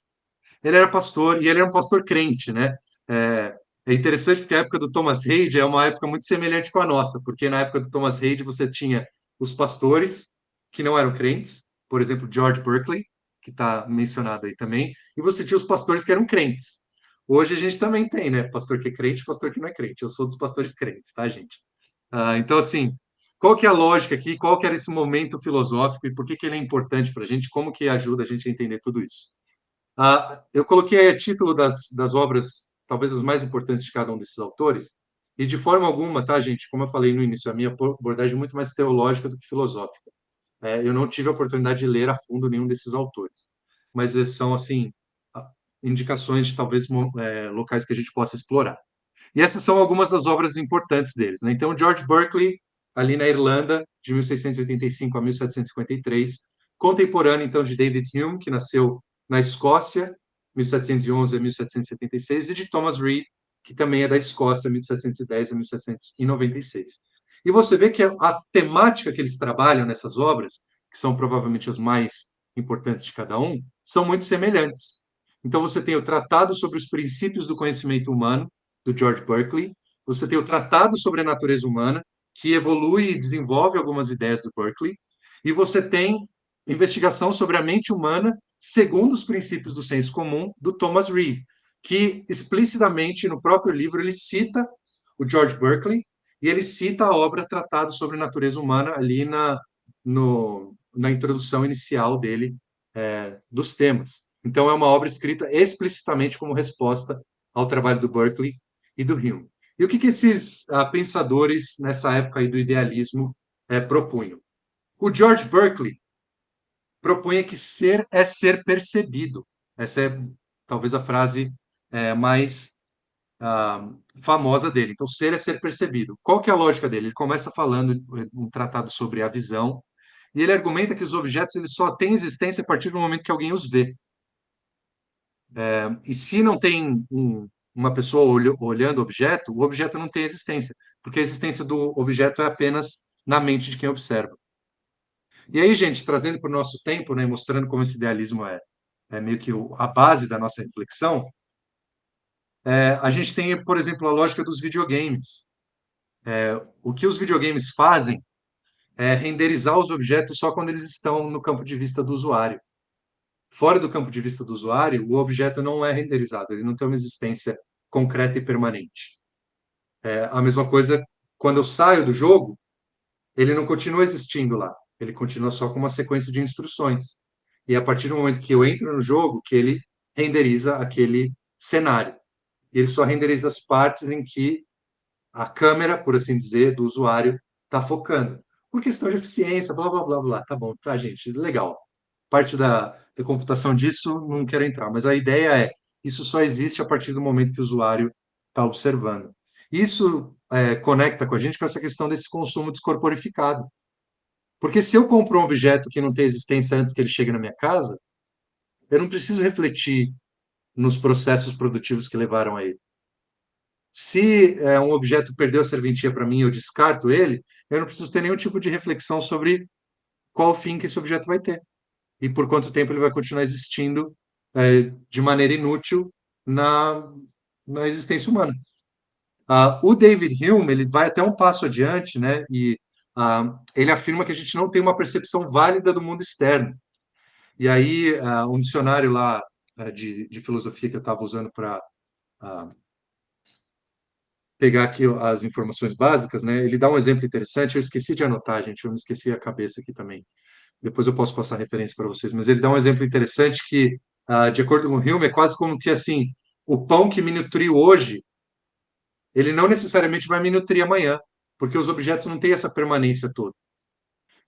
[SPEAKER 3] ele era pastor, e ele era um pastor crente, né? É interessante porque a época do Thomas Reid é uma época muito semelhante com a nossa, porque na época do Thomas Reid você tinha os pastores que não eram crentes, por exemplo, George Berkeley, que está mencionado aí também, e você tinha os pastores que eram crentes. Hoje a gente também tem, né? Pastor que é crente, pastor que não é crente. Eu sou dos pastores crentes, tá, gente? Então, assim, qual que é a lógica aqui? Qual que era esse momento filosófico e por que ele é importante para a gente? Como que ajuda a gente a entender tudo isso? Eu coloquei a título das obras, talvez as mais importantes de cada um desses autores, e de forma alguma, tá, gente? Como eu falei no início, a minha abordagem é muito mais teológica do que filosófica. Eu não tive a oportunidade de ler a fundo nenhum desses autores, mas eles são, assim, indicações de talvez locais que a gente possa explorar. E essas são algumas das obras importantes deles, né? Então, George Berkeley, ali na Irlanda, de 1685 a 1753, contemporâneo, então, de David Hume, que nasceu na Escócia, 1711 a 1776, e de Thomas Reid, que também é da Escócia, 1710 a 1796. E você vê que a temática que eles trabalham nessas obras, que são provavelmente as mais importantes de cada um, são muito semelhantes. Então, você tem o Tratado sobre os Princípios do Conhecimento Humano, do George Berkeley, você tem o Tratado sobre a Natureza Humana, que evolui e desenvolve algumas ideias do Berkeley, e você tem Investigação sobre a Mente Humana segundo os princípios do senso comum, do Thomas Reid, que explicitamente no próprio livro ele cita o George Berkeley e ele cita a obra Tratado sobre a Natureza Humana ali na introdução inicial dele dos temas. Então, é uma obra escrita explicitamente como resposta ao trabalho do Berkeley e do Hume. E o que esses pensadores, nessa época aí do idealismo, propunham? O George Berkeley propunha que ser é ser percebido. Essa é talvez a frase mais famosa dele. Então, ser é ser percebido. Qual que é a lógica dele? Ele começa falando um tratado sobre a visão, e ele argumenta que os objetos eles só têm existência a partir do momento que alguém os vê. E se não tem uma pessoa olhando o objeto não tem existência, porque a existência do objeto é apenas na mente de quem observa. E aí, gente, trazendo para o nosso tempo, né, mostrando como esse idealismo é meio que a base da nossa reflexão, a gente tem, por exemplo, a lógica dos videogames. O que os videogames fazem é renderizar os objetos só quando eles estão no campo de vista do usuário. Fora do campo de vista do usuário, o objeto não é renderizado, ele não tem uma existência concreta e permanente. A mesma coisa quando eu saio do jogo, ele não continua existindo lá, ele continua só com uma sequência de instruções. E a partir do momento que eu entro no jogo, que ele renderiza aquele cenário. Ele só renderiza as partes em que a câmera, por assim dizer, do usuário está focando. Por questão de eficiência, blá, blá, blá, blá. Tá bom, tá, gente, legal. Parte da computação disso, não quero entrar, mas a ideia é, isso só existe a partir do momento que o usuário está observando. Isso conecta com a gente com essa questão desse consumo descorporificado. Porque se eu compro um objeto que não tem existência antes que ele chegue na minha casa, eu não preciso refletir nos processos produtivos que levaram a ele. Se um objeto perdeu a serventia para mim, eu descarto ele, eu não preciso ter nenhum tipo de reflexão sobre qual fim que esse objeto vai ter e por quanto tempo ele vai continuar existindo de maneira inútil na, na existência humana. O David Hume ele vai até um passo adiante, né? E ele afirma que a gente não tem uma percepção válida do mundo externo. E aí, um dicionário lá de filosofia que eu estava usando para pegar aqui as informações básicas, né? Ele dá um exemplo interessante. Eu esqueci de anotar, gente. Eu me esqueci a cabeça aqui também. Depois eu posso passar referência para vocês. Mas ele dá um exemplo interessante que, de acordo com o Hume, é quase como que assim, o pão que me nutriu hoje, ele não necessariamente vai me nutrir amanhã, porque os objetos não têm essa permanência toda.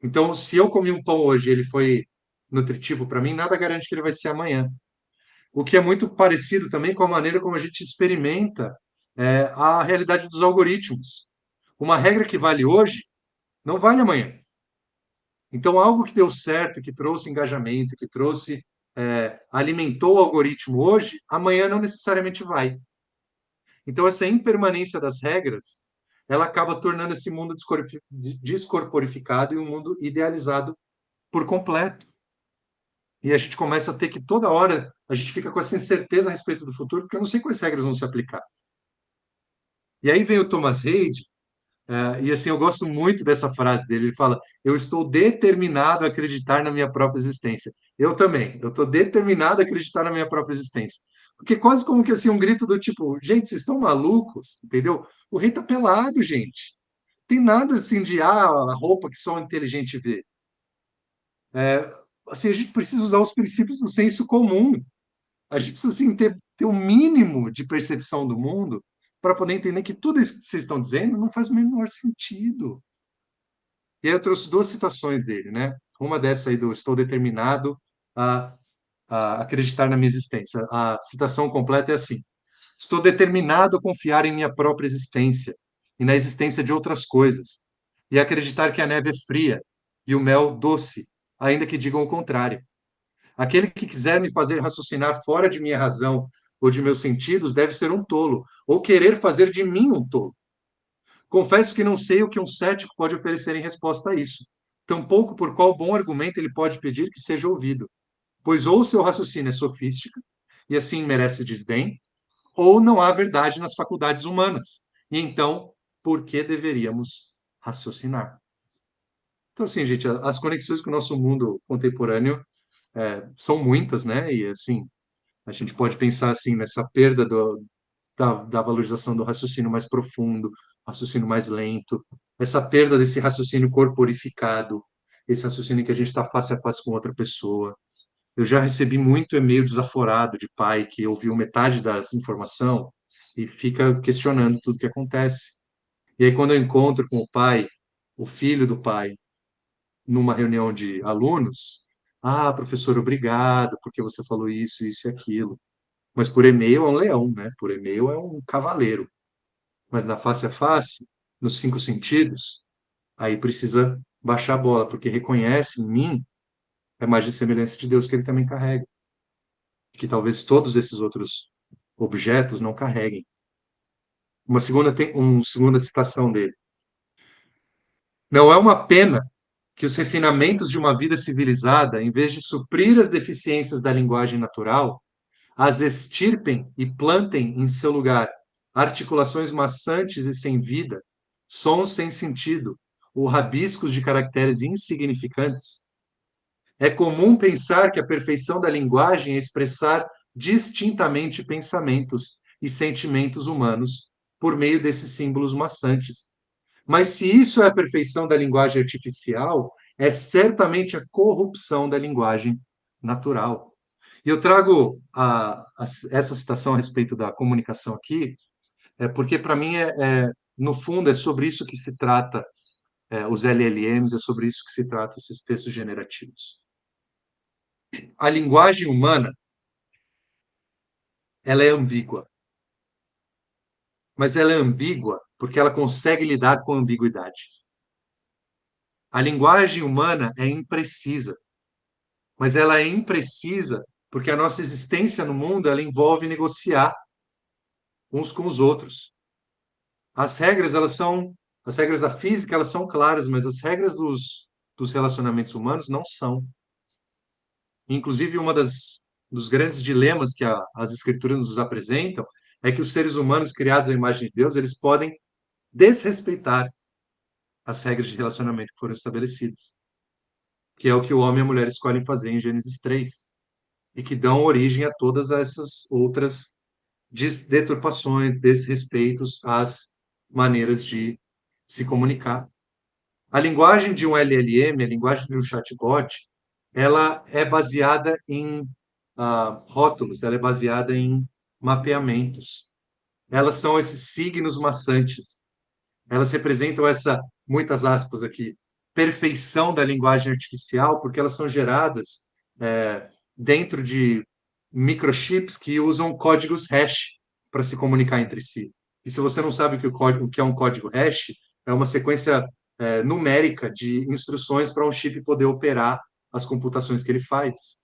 [SPEAKER 3] Então, se eu comi um pão hoje, e ele foi nutritivo para mim, nada garante que ele vai ser amanhã. O que é muito parecido também com a maneira como a gente experimenta a realidade dos algoritmos. Uma regra que vale hoje não vale amanhã. Então, algo que deu certo, que trouxe engajamento, que trouxe, alimentou o algoritmo hoje, amanhã não necessariamente vai. Então, essa impermanência das regras, ela acaba tornando esse mundo descorporificado e um mundo idealizado por completo. E a gente começa a ter que toda hora a gente fica com essa incerteza a respeito do futuro, porque eu não sei quais regras vão se aplicar. E aí vem o Thomas Reid, e assim, eu gosto muito dessa frase dele. Ele fala: Eu estou determinado a acreditar na minha própria existência. Eu também, eu estou determinado a acreditar na minha própria existência. Porque quase como que assim, um grito do tipo: Gente, vocês estão malucos? Entendeu? O rei está pelado, gente. Tem nada assim de a roupa que só o inteligente vê. Assim, a gente precisa usar os princípios do senso comum. A gente precisa assim, ter um mínimo de percepção do mundo para poder entender que tudo isso que vocês estão dizendo não faz o menor sentido. E aí eu trouxe duas citações dele, né? Uma dessa aí do Estou determinado a, a acreditar na minha existência. A citação completa é assim: Estou determinado a confiar em minha própria existência e na existência de outras coisas, e acreditar que a neve é fria e o mel doce, ainda que digam o contrário. Aquele que quiser me fazer raciocinar fora de minha razão ou de meus sentidos deve ser um tolo, ou querer fazer de mim um tolo. Confesso que não sei o que um cético pode oferecer em resposta a isso, tampouco por qual bom argumento ele pode pedir que seja ouvido, pois ou seu raciocínio é sofística, e assim merece desdém, ou não há verdade nas faculdades humanas. E então, por que deveríamos raciocinar? Então, assim, gente, as conexões com o nosso mundo contemporâneo são muitas, né? E, assim, a gente pode pensar, assim, nessa perda da valorização do raciocínio mais profundo, raciocínio mais lento, essa perda desse raciocínio corporificado, esse raciocínio que a gente está face a face com outra pessoa. Eu já recebi muito e-mail desaforado de pai que ouviu metade das informação e fica questionando tudo que acontece. E aí, quando eu encontro com o pai, o filho do pai, numa reunião de alunos, professor, obrigado, porque você falou isso, isso e aquilo. Mas por e-mail é um leão, né? Por e-mail é um cavaleiro. Mas na face a face, nos 5 sentidos, aí precisa baixar a bola, porque reconhece em mim a imagem e semelhança de Deus que ele também carrega. Que talvez todos esses outros objetos não carreguem. Uma segunda citação dele. Não é uma pena que os refinamentos de uma vida civilizada, em vez de suprir as deficiências da linguagem natural, as extirpem e plantem em seu lugar articulações maçantes e sem vida, sons sem sentido, ou rabiscos de caracteres insignificantes? É comum pensar que a perfeição da linguagem é expressar distintamente pensamentos e sentimentos humanos por meio desses símbolos maçantes. Mas se isso é a perfeição da linguagem artificial, é certamente a corrupção da linguagem natural. E eu trago essa citação a respeito da comunicação aqui, porque para mim no fundo é sobre isso que se trata os LLMs, é sobre isso que se trata esses textos generativos. A linguagem humana, ela é ambígua, mas ela é ambígua porque ela consegue lidar com a ambiguidade. A linguagem humana é imprecisa, mas ela é imprecisa porque a nossa existência no mundo ela envolve negociar uns com os outros. As regras as regras da física elas são claras, mas as regras dos relacionamentos humanos não são. Inclusive dos grandes dilemas que as escrituras nos apresentam é que os seres humanos criados à imagem de Deus eles podem desrespeitar as regras de relacionamento que foram estabelecidas, que é o que o homem e a mulher escolhem fazer em Gênesis 3, e que dão origem a todas essas outras deturpações, desrespeitos às maneiras de se comunicar. A linguagem de um LLM, a linguagem de um chatbot, ela é baseada em rótulos, ela é baseada em mapeamentos. Elas são esses signos maçantes. Elas representam essa, muitas aspas aqui, perfeição da linguagem artificial, porque elas são geradas dentro de microchips que usam códigos hash para se comunicar entre si. E se você não sabe o que é um código hash, é uma sequência numérica de instruções para um chip poder operar as computações que ele faz.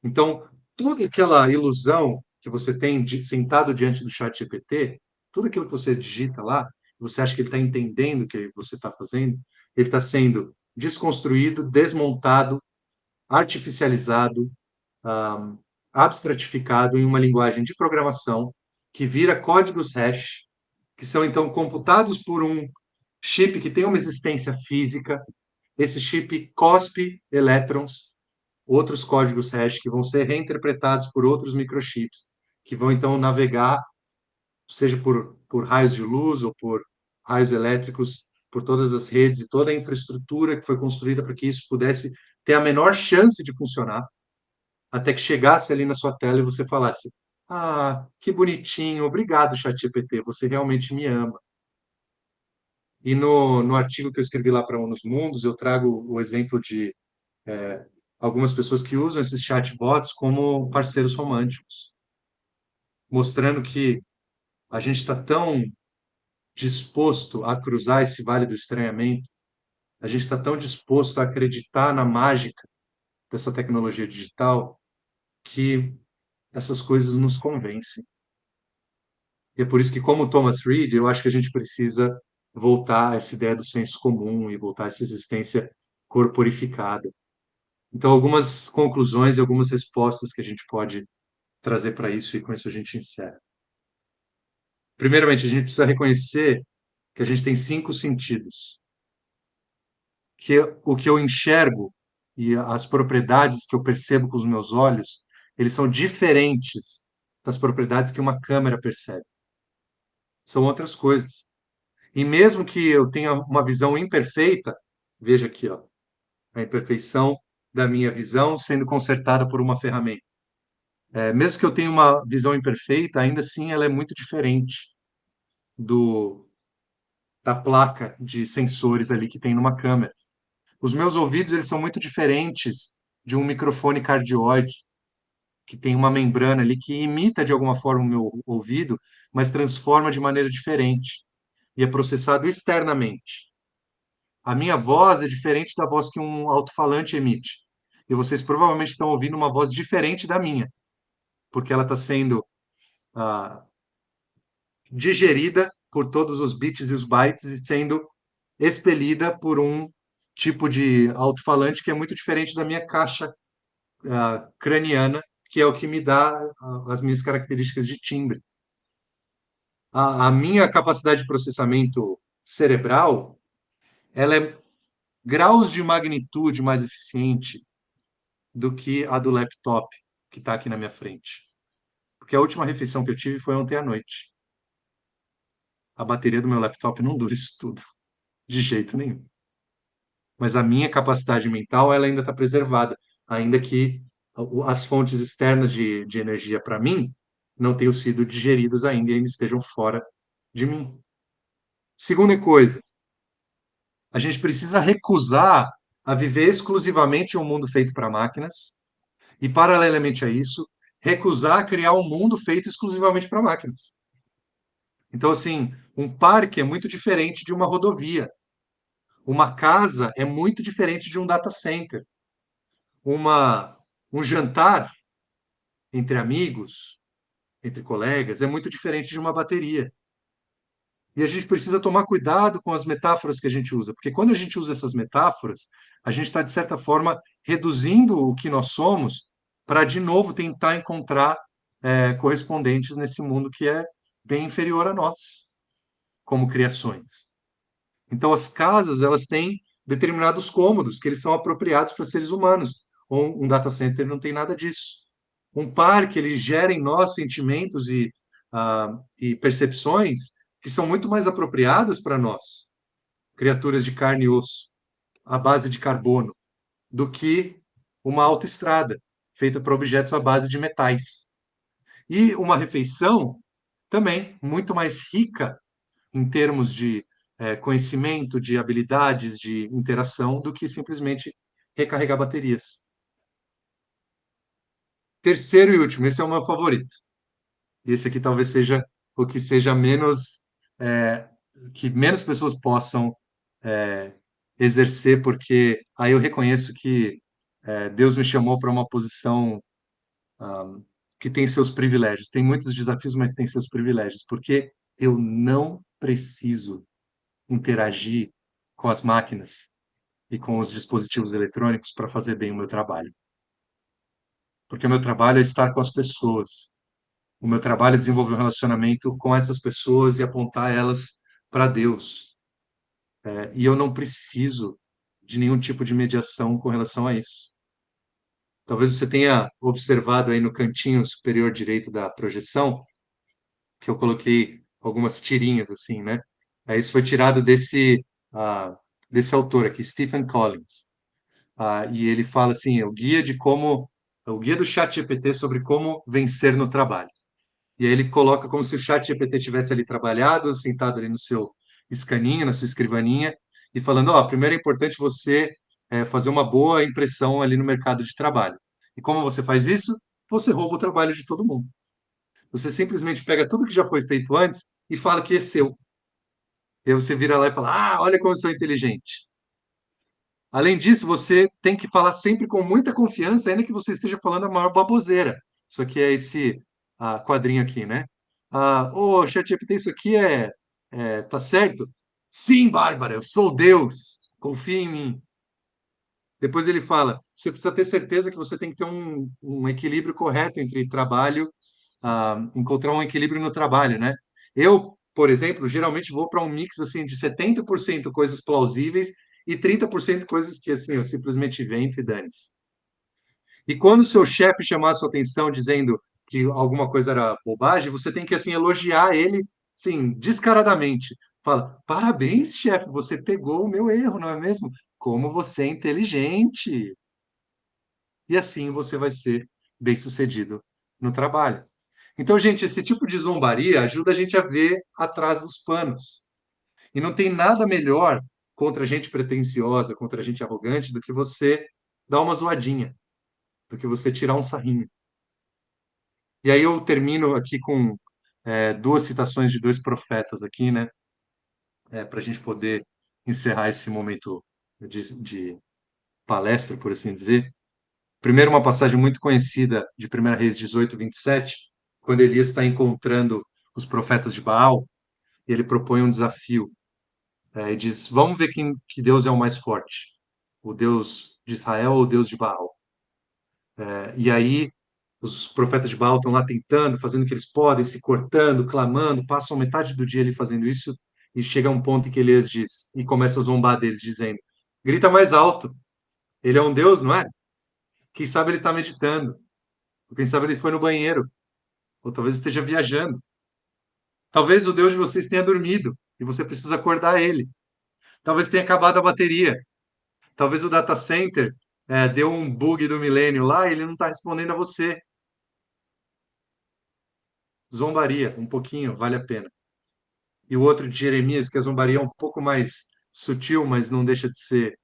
[SPEAKER 3] Então, toda aquela ilusão que você tem sentado diante do chat GPT, tudo aquilo que você digita lá, você acha que ele está entendendo o que você está fazendo, ele está sendo desconstruído, desmontado, artificializado, um, abstratificado em uma linguagem de programação que vira códigos hash, que são então computados por um chip que tem uma existência física. Esse chip cospe elétrons, outros códigos hash que vão ser reinterpretados por outros microchips, que vão então navegar, seja por raios de luz ou por raios elétricos, por todas as redes e toda a infraestrutura que foi construída para que isso pudesse ter a menor chance de funcionar, até que chegasse ali na sua tela e você falasse: "Ah, que bonitinho, obrigado, ChatGPT, você realmente me ama". E no artigo que eu escrevi lá para Unos Mundos, eu trago o exemplo de algumas pessoas que usam esses chatbots como parceiros românticos, mostrando que a gente está tão disposto a cruzar esse vale do estranhamento, a gente está tão disposto a acreditar na mágica dessa tecnologia digital que essas coisas nos convencem. E é por isso que, como Thomas Reid, eu acho que a gente precisa voltar a essa ideia do senso comum e voltar a essa existência corporificada. Então, algumas conclusões e algumas respostas que a gente pode trazer para isso, e com isso a gente encerra. Primeiramente, a gente precisa reconhecer que a gente tem 5 sentidos, que o que eu enxergo e as propriedades que eu percebo com os meus olhos, eles são diferentes das propriedades que uma câmera percebe. São outras coisas. E mesmo que eu tenha uma visão imperfeita, veja aqui, ó, a imperfeição da minha visão sendo consertada por uma ferramenta. Mesmo que eu tenha uma visão imperfeita, ainda assim ela é muito diferente do da placa de sensores ali que tem numa câmera. Os meus ouvidos eles são muito diferentes de um microfone cardioide. que tem uma membrana ali que imita de alguma forma o meu ouvido, mas transforma de maneira diferente e é processado externamente. A minha voz é diferente da voz que um alto-falante emite. E vocês provavelmente estão ouvindo uma voz diferente da minha, porque ela está sendo ah, digerida por todos os bits e os bytes e sendo expelida por um tipo de alto-falante que é muito diferente da minha caixa craniana, que é o que me dá as minhas características de timbre. A minha capacidade de processamento cerebral, ela é graus de magnitude mais eficiente do que a do laptop que está aqui na minha frente. Porque a última refeição que eu tive foi ontem à noite. A bateria do meu laptop não dura isso tudo, de jeito nenhum. Mas a minha capacidade mental ela ainda está preservada, ainda que as fontes externas de energia para mim não tenham sido digeridas ainda e ainda estejam fora de mim. Segunda coisa, a gente precisa recusar a viver exclusivamente em um mundo feito para máquinas e, paralelamente a isso, recusar a criar um mundo feito exclusivamente para máquinas. Então, assim, um parque é muito diferente de uma rodovia. Uma casa é muito diferente de um data center. Uma, um jantar entre amigos, entre colegas, é muito diferente de uma bateria. E a gente precisa tomar cuidado com as metáforas que a gente usa, porque quando a gente usa essas metáforas, a gente está, de certa forma, reduzindo o que nós somos para, de novo, tentar encontrar correspondentes nesse mundo que é bem inferior a nós, como criações. Então, as casas, elas têm determinados cômodos que eles são apropriados para seres humanos. Um data center não tem nada disso. Um parque, ele gera em nós sentimentos e percepções que são muito mais apropriadas para nós, criaturas de carne e osso, à base de carbono, do que uma autoestrada feita para objetos à base de metais. E uma refeição também muito mais rica em termos de conhecimento, de habilidades, de interação, do que simplesmente recarregar baterias. Terceiro e último, esse é o meu favorito. Esse aqui talvez seja o que seja menos, que menos pessoas possam exercer, porque aí eu reconheço que Deus me chamou para uma posição que tem seus privilégios. Tem muitos desafios, mas tem seus privilégios, porque eu não preciso interagir com as máquinas e com os dispositivos eletrônicos para fazer bem o meu trabalho. Porque o meu trabalho é estar com as pessoas. O meu trabalho é desenvolver um relacionamento com essas pessoas e apontar elas para Deus. E eu não preciso de nenhum tipo de mediação com relação a isso. Talvez você tenha observado aí no cantinho superior direito da projeção que eu coloquei algumas tirinhas assim, né? Isso foi tirado desse autor aqui, Stephen Collins. E ele fala assim, o guia do ChatGPT sobre como vencer no trabalho. E aí ele coloca como se o ChatGPT tivesse ali trabalhado, sentado ali no seu escaninho, na sua escrivaninha, e falando, primeiro é importante você fazer uma boa impressão ali no mercado de trabalho. E como você faz isso? Você rouba o trabalho de todo mundo. Você simplesmente pega tudo que já foi feito antes e fala que é seu. E aí você vira lá e fala, olha como eu sou inteligente. Além disso, você tem que falar sempre com muita confiança, ainda que você esteja falando a maior baboseira. Isso aqui é esse quadrinho aqui, né? ChatGPT, isso aqui tá certo? Sim, Bárbara, eu sou Deus. Confia em mim. Depois ele fala, você precisa ter certeza que você tem que ter um equilíbrio correto entre trabalho, encontrar um equilíbrio no trabalho, né? Eu, por exemplo, geralmente vou para um mix assim de 70% coisas plausíveis e 30% coisas que assim eu simplesmente invento e dane-se. E quando o seu chefe chamar a sua atenção dizendo que alguma coisa era bobagem, você tem que assim elogiar ele, sim, descaradamente. Fala: "Parabéns, chefe, você pegou o meu erro, não é mesmo? Como você é inteligente". E assim você vai ser bem-sucedido no trabalho. Então, gente, esse tipo de zombaria ajuda a gente a ver atrás dos panos. E não tem nada melhor contra gente pretensiosa, contra gente arrogante, do que você dar uma zoadinha, do que você tirar um sarrinho. E aí eu termino aqui com duas citações de dois profetas aqui, né? Para a gente poder encerrar esse momento de palestra, por assim dizer. Primeiro, uma passagem muito conhecida de 1 Reis 18, 27, quando Elias está encontrando os profetas de Baal, e ele propõe um desafio. E diz: vamos ver que Deus é o mais forte, o Deus de Israel ou o Deus de Baal. E aí os profetas de Baal estão lá tentando, fazendo o que eles podem, se cortando, clamando, passam metade do dia ali fazendo isso, e chega um ponto em que Elias diz, e começa a zombar deles, dizendo: grita mais alto, ele é um Deus, não é? Quem sabe ele está meditando, ou quem sabe ele foi no banheiro, ou talvez esteja viajando. Talvez o Deus de vocês tenha dormido, e você precisa acordar ele. Talvez tenha acabado a bateria. Talvez o data center deu um bug do milênio lá e ele não está respondendo a você. Zombaria, um pouquinho, vale a pena. E o outro de Jeremias, que a zombaria é um pouco mais sutil, mas não deixa de ser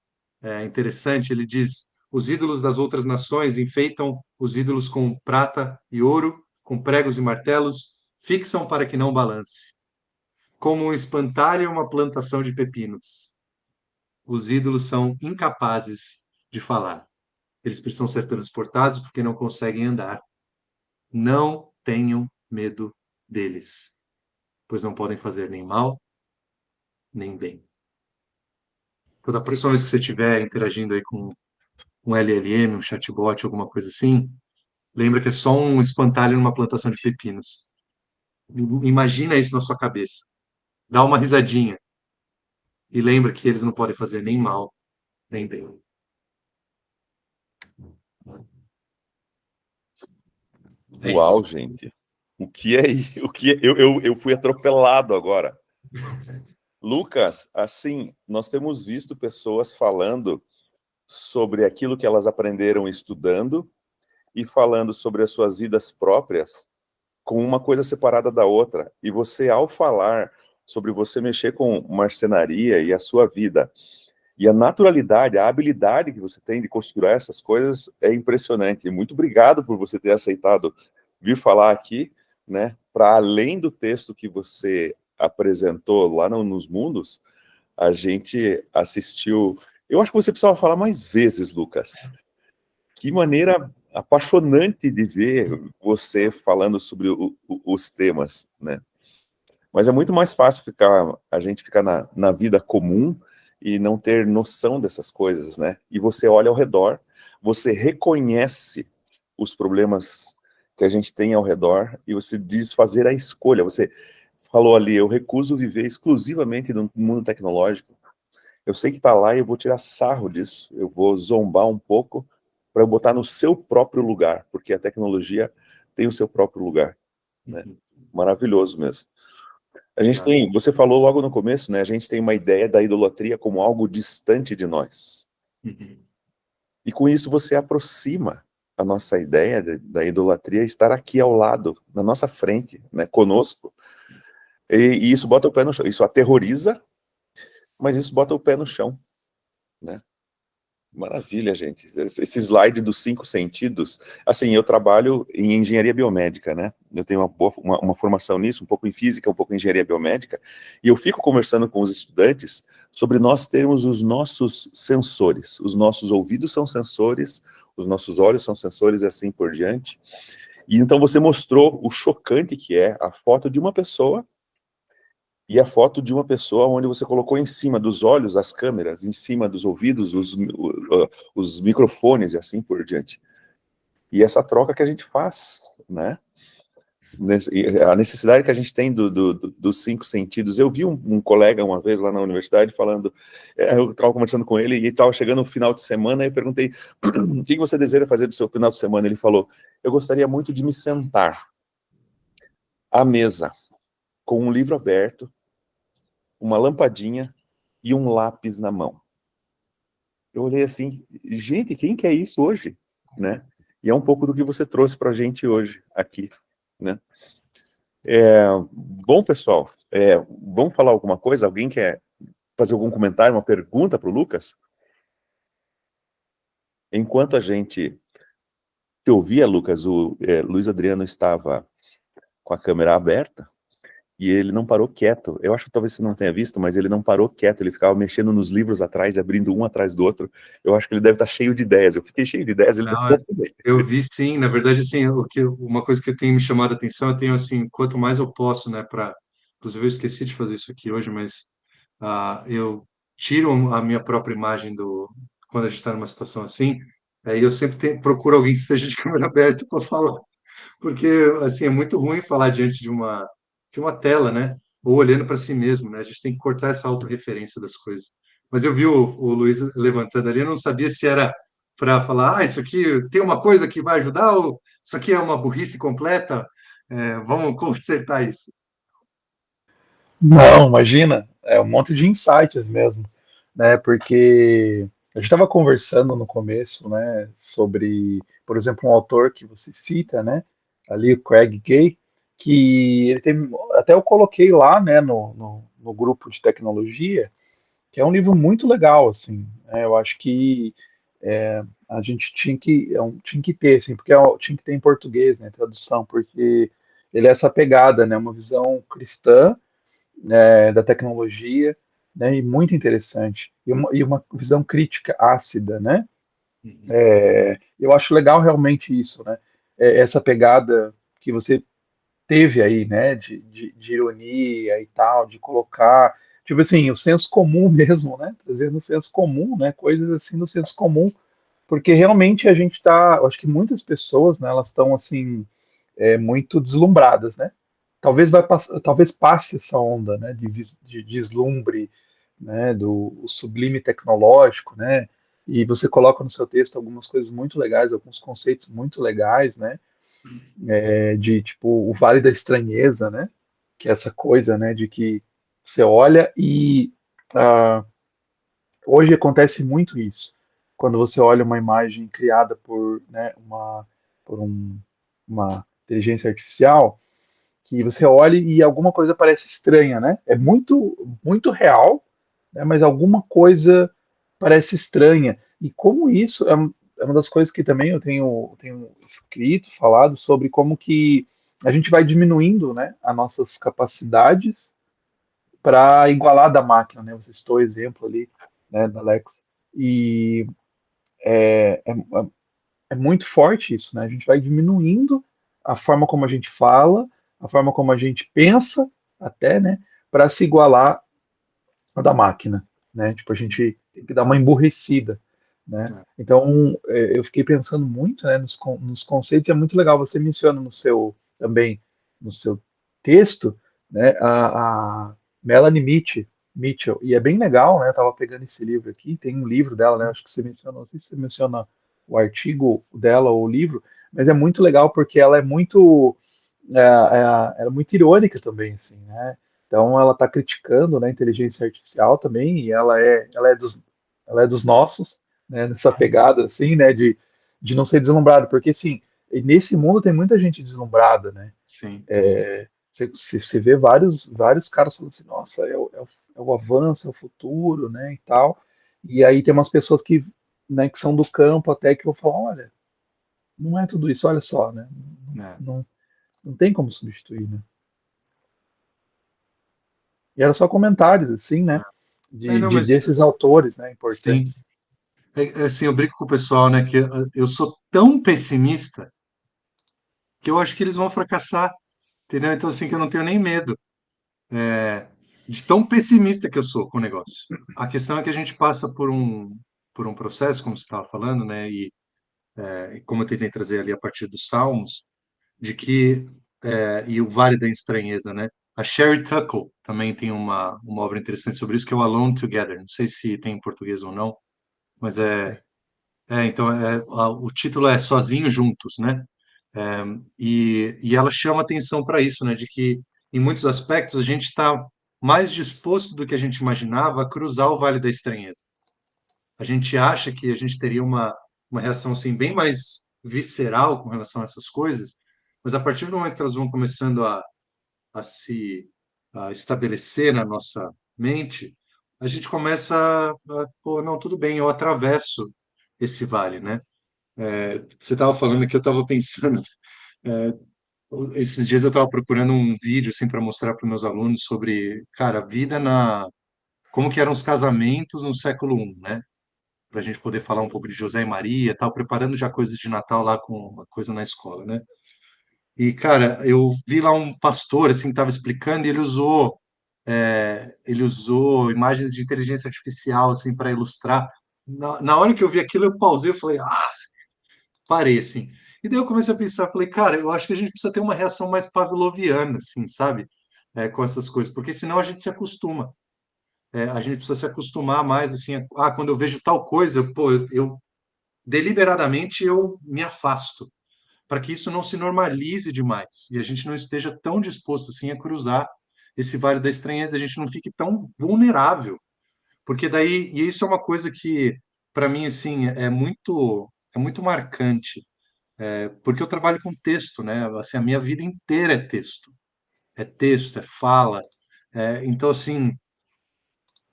[SPEAKER 3] interessante. Ele diz: os ídolos das outras nações enfeitam os ídolos com prata e ouro, com pregos e martelos, fixam para que não balance. Como um espantalho e uma plantação de pepinos. Os ídolos são incapazes de falar. Eles precisam ser transportados porque não conseguem andar. Não tenham medo deles, pois não podem fazer nem mal, nem bem. Toda a próxima vez que você estiver interagindo aí com um LLM, um chatbot, alguma coisa assim, lembra que é só um espantalho numa plantação de pepinos. Imagina isso na sua cabeça. Dá uma risadinha e lembra que eles não podem fazer nem mal, nem bem. É
[SPEAKER 2] Uau,
[SPEAKER 3] isso.
[SPEAKER 2] gente. O que é isso? Eu fui atropelado agora. Lucas, assim, nós temos visto pessoas falando sobre aquilo que elas aprenderam estudando e falando sobre as suas vidas próprias com uma coisa separada da outra. E você, ao falar sobre você mexer com marcenaria e a sua vida, e a naturalidade, a habilidade que você tem de costurar essas coisas é impressionante. Muito obrigado por você ter aceitado vir falar aqui, né? Para além do texto que você apresentou lá nos Mundos, a gente assistiu. Eu acho que você precisava falar mais vezes, Lucas. Que maneira apaixonante de ver você falando sobre os temas, né? Mas é muito mais fácil a gente ficar na vida comum e não ter noção dessas coisas, né? E você olha ao redor, você reconhece os problemas que a gente tem ao redor e você diz fazer a escolha. Você falou ali, eu recuso viver exclusivamente no mundo tecnológico. Eu sei que está lá e eu vou tirar sarro disso, eu vou zombar um pouco para eu botar no seu próprio lugar, porque a tecnologia tem o seu próprio lugar, né? Maravilhoso mesmo. A gente tem, você falou logo no começo, né? A gente tem uma ideia da idolatria como algo distante de nós. E com isso você aproxima a nossa ideia da idolatria estar aqui ao lado, na nossa frente, né? Conosco. E isso bota o pé no chão. Isso aterroriza, mas isso bota o pé no chão, né? Maravilha, gente. Esse slide dos 5 sentidos, assim, eu trabalho em engenharia biomédica, né? Eu tenho uma formação nisso, um pouco em física, um pouco em engenharia biomédica, e eu fico conversando com os estudantes sobre nós termos os nossos sensores. Os nossos ouvidos são sensores, os nossos olhos são sensores e assim por diante. E então você mostrou o chocante que é a foto de uma pessoa e a foto de uma pessoa onde você colocou em cima dos olhos as câmeras, em cima dos ouvidos os microfones e assim por diante. E essa troca que a gente faz, né? A necessidade que a gente tem dos 5 sentidos. Eu vi um colega uma vez lá na universidade falando, eu estava conversando com ele e estava chegando no final de semana, e eu perguntei, o que você deseja fazer do seu final de semana? Ele falou, eu gostaria muito de me sentar à mesa, com um livro aberto, uma lampadinha e um lápis na mão. Eu olhei assim, gente, quem quer isso hoje? Né? E é um pouco do que você trouxe para a gente hoje, aqui. Né? Bom, pessoal, vamos falar alguma coisa? Alguém quer fazer algum comentário, uma pergunta para o Lucas? Enquanto a gente eu via, Lucas, o Luiz Adriano estava com a câmera aberta e ele não parou quieto. Eu acho que talvez você não tenha visto, mas ele não parou quieto, ele ficava mexendo nos livros atrás, abrindo um atrás do outro. Eu acho que ele deve estar cheio de ideias. Eu fiquei cheio de ideias, ele deve
[SPEAKER 3] Não,
[SPEAKER 2] estar também.
[SPEAKER 3] eu vi sim, na verdade, assim, uma coisa que tem me chamado a atenção, eu tenho, assim, quanto mais eu posso, né, inclusive eu esqueci de fazer isso aqui hoje, mas eu tiro a minha própria imagem quando a gente está numa situação assim, aí eu sempre procuro alguém que esteja de câmera aberta para falar, porque, assim, é muito ruim falar diante de uma tela, né? Ou olhando para si mesmo, né? A gente tem que cortar essa autorreferência das coisas. Mas eu vi o Luiz levantando ali, eu não sabia se era para falar, isso aqui tem uma coisa que vai ajudar, ou isso aqui é uma burrice completa. Vamos consertar isso.
[SPEAKER 1] Não, imagina, é um monte de insights mesmo, né? Porque a gente estava conversando no começo, né, sobre, por exemplo, um autor que você cita, né, ali o Craig Gay, que ele tem, até eu coloquei lá, né, no grupo de tecnologia, que é um livro muito legal, assim, né? Eu acho que a gente tinha que ter, assim, porque tinha que ter em português, né, tradução, porque ele é essa pegada, né, uma visão cristã da tecnologia, né, e muito interessante, e uma visão crítica ácida, né?
[SPEAKER 3] Uhum.
[SPEAKER 1] Eu acho legal realmente isso, né? Essa pegada que você teve aí, né, de ironia e tal, de colocar, tipo assim, o senso comum mesmo, né? Trazendo o senso comum, né? Coisas assim no senso comum, porque realmente a gente tá, eu acho que muitas pessoas, né, elas estão assim, muito deslumbradas, né? Talvez passe essa onda, né, de deslumbre, né, do sublime tecnológico, né? E você coloca no seu texto algumas coisas muito legais, alguns conceitos muito legais, né? De tipo o Vale da Estranheza, né? Que é essa coisa, né, de que você olha e ah, hoje acontece muito isso. Quando você olha uma imagem criada por, né, uma inteligência artificial, que você olha e alguma coisa parece estranha, né? É muito real, né? Mas alguma coisa parece estranha. E como isso é uma das coisas que também eu tenho escrito, falado sobre como que a gente vai diminuindo, né, as nossas capacidades para igualar da máquina, né? Você citou o exemplo ali, né, da Alexa. E é muito forte isso, né? A gente vai diminuindo a forma como a gente fala, a forma como a gente pensa, até, né, para se igualar à da máquina, né? Tipo, a gente tem que dar uma emburrecida, né?
[SPEAKER 3] É.
[SPEAKER 1] Então, eu fiquei pensando muito, né, nos conceitos, e é muito legal, você menciona também, no seu texto, né, a Melanie Mitchell, e é bem legal, né, eu tava pegando esse livro aqui, tem um livro dela, né, acho que você mencionou, não sei se você menciona o artigo dela ou o livro, mas é muito legal porque ela é muito irônica também, assim, né? Então ela está criticando, né, a inteligência artificial também, e ela é dos nossos, né, nessa pegada, assim, né, de não ser deslumbrado, porque, assim, nesse mundo tem muita gente deslumbrada, né?
[SPEAKER 3] Sim.
[SPEAKER 1] Você vê vários caras falando assim, nossa, é o avanço, é o futuro, né, e tal, e aí tem umas pessoas que, né, que são do campo até que vão falar, olha, não é tudo isso, olha só, né?
[SPEAKER 3] É.
[SPEAKER 1] Não, não tem como substituir, né? E era só comentários, assim, né?
[SPEAKER 3] Não, mas
[SPEAKER 1] Desses autores, né?
[SPEAKER 3] sim.
[SPEAKER 1] Importantes.
[SPEAKER 3] Assim, eu brinco com o pessoal, né, que eu sou tão pessimista que eu acho que eles vão fracassar, entendeu? Então, assim, que eu não tenho nem medo de tão pessimista que eu sou com o negócio. A questão é que a gente passa por um processo, como você estava falando, né, e como eu tentei trazer ali a partir dos Salmos, de que, e o Vale da Estranheza, né? A Sherry Tuckle também tem uma obra interessante sobre isso, que é o Alone Together. Não sei se tem em português ou não, mas então, o título é Sozinhos Juntos, né? E ela chama atenção para isso, né? De que, em muitos aspectos, a gente está mais disposto do que a gente imaginava a cruzar o Vale da Estranheza. A gente acha que a gente teria uma reação assim, bem mais visceral com relação a essas coisas, mas a partir do momento que elas vão começando a estabelecer na nossa mente, a gente começa pô, não, tudo bem, eu atravesso esse vale, né? Você estava falando que eu estava pensando. é, Esses dias eu estava procurando um vídeo assim para mostrar para meus alunos sobre, cara, a vida na como que eram os casamentos no século I, né? Para a gente poder falar um pouco de José e Maria, tal, preparando já coisas de Natal lá com uma coisa na escola, né? E cara, eu vi lá um pastor assim que estava explicando e ele usou imagens de inteligência artificial assim para ilustrar. Na hora que eu vi aquilo, eu pausei, eu falei, parei assim. E daí eu comecei a pensar, falei, cara, eu acho que a gente precisa ter uma reação mais pavloviana, assim, sabe? Com essas coisas, porque senão a gente se acostuma. A gente precisa se acostumar mais, assim, quando eu vejo tal coisa, pô, eu deliberadamente eu me afasto, para que isso não se normalize demais e a gente não esteja tão disposto, assim, a cruzar esse vale da estranheza, a gente não fique tão vulnerável, porque daí, e isso é uma coisa que, para mim, assim, é muito marcante, porque eu trabalho com texto, né? Assim, a minha vida inteira é texto, é fala. Então, assim,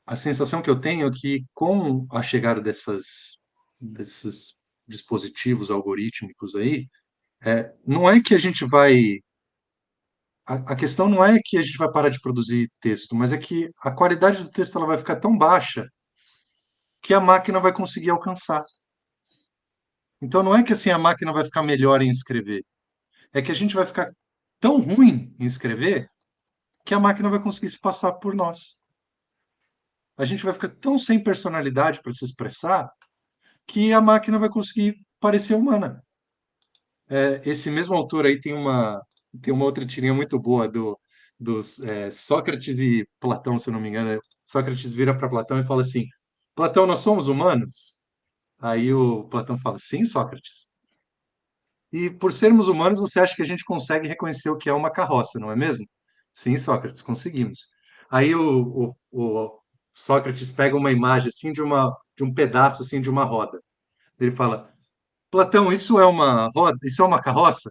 [SPEAKER 3] a sensação que eu tenho é que com a chegada desses dispositivos algorítmicos aí, não é que a gente vai. A questão não é que a gente vai parar de produzir texto, mas é que a qualidade do texto ela vai ficar tão baixa que a máquina vai conseguir alcançar. Então não é que assim a máquina vai ficar melhor em escrever, é que a gente vai ficar tão ruim em escrever que a máquina vai conseguir se passar por nós. A gente vai ficar tão sem personalidade para se expressar que a máquina vai conseguir parecer humana. Esse mesmo autor aí tem uma outra tirinha muito boa dos Sócrates e Platão, se eu não me engano. Sócrates vira para Platão e fala assim: Platão, nós somos humanos? Aí o Platão fala: sim, Sócrates. E por sermos humanos, você acha que a gente consegue reconhecer o que é uma carroça, não é mesmo? Sim, Sócrates, conseguimos. Aí o Sócrates pega uma imagem assim de um pedaço assim de uma roda. Ele fala: Platão, isso é uma roda? Isso é uma carroça?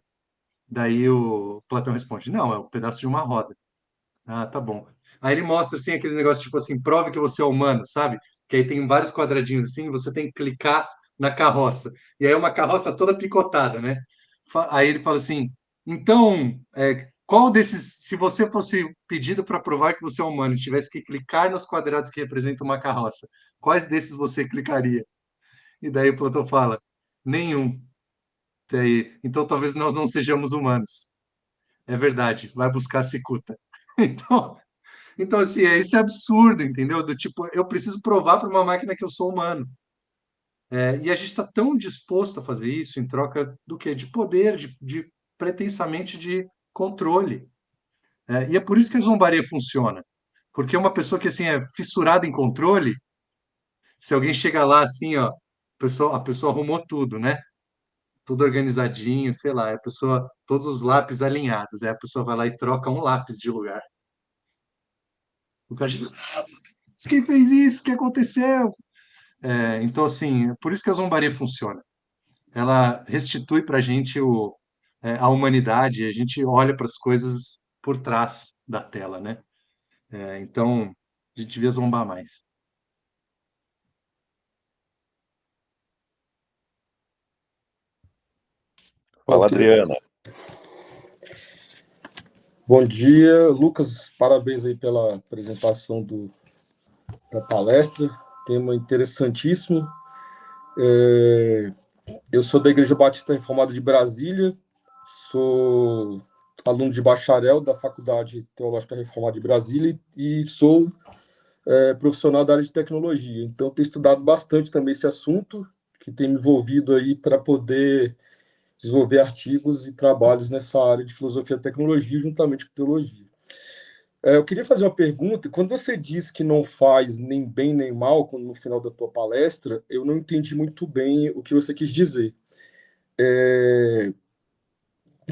[SPEAKER 3] Daí o Platão responde: não, é um pedaço de uma roda. Ah, tá bom. Aí ele mostra assim aqueles negócios tipo assim, prove que você é humano, sabe? Que aí tem vários quadradinhos assim, você tem que clicar na carroça. E aí é uma carroça toda picotada, né? Aí ele fala assim: então, qual desses, se você fosse pedido para provar que você é humano e tivesse que clicar nos quadrados que representam uma carroça, quais desses você clicaria? E daí o Platão fala: nenhum. Daí, então talvez nós não sejamos humanos. É verdade, vai buscar a cicuta. Então, então assim, esse absurdo, entendeu? Do tipo, eu preciso provar para uma máquina que eu sou humano. E a gente está tão disposto a fazer isso em troca do quê? De poder, de pretensamente de controle. E é por isso que a zombaria funciona. Porque uma pessoa que assim é fissurada em controle, se alguém chega lá assim, ó, a pessoa arrumou tudo, né? Tudo organizadinho, sei lá, a pessoa, todos os lápis alinhados, aí a pessoa vai lá e troca um lápis de lugar. O cara chega, quem fez isso? O que aconteceu? Então, assim, por isso que a zombaria funciona. Ela restitui para a gente a humanidade, a gente olha para as coisas por trás da tela, né? Então, a gente devia zombar mais.
[SPEAKER 4] Bom,
[SPEAKER 2] Fala, Adriana.
[SPEAKER 4] bom dia, Lucas. Parabéns aí pela apresentação da palestra. Tema interessantíssimo. Eu sou da Igreja Batista Reformada de Brasília, sou aluno de bacharel da Faculdade Teológica Reformada de Brasília e sou profissional da área de tecnologia. Então, tenho estudado bastante também esse assunto, que tem me envolvido aí para poder desenvolver artigos e trabalhos nessa área de filosofia e tecnologia, juntamente com teologia. Eu queria fazer uma pergunta. Quando você diz que não faz nem bem nem mal, no final da tua palestra, eu não entendi muito bem o que você quis dizer. E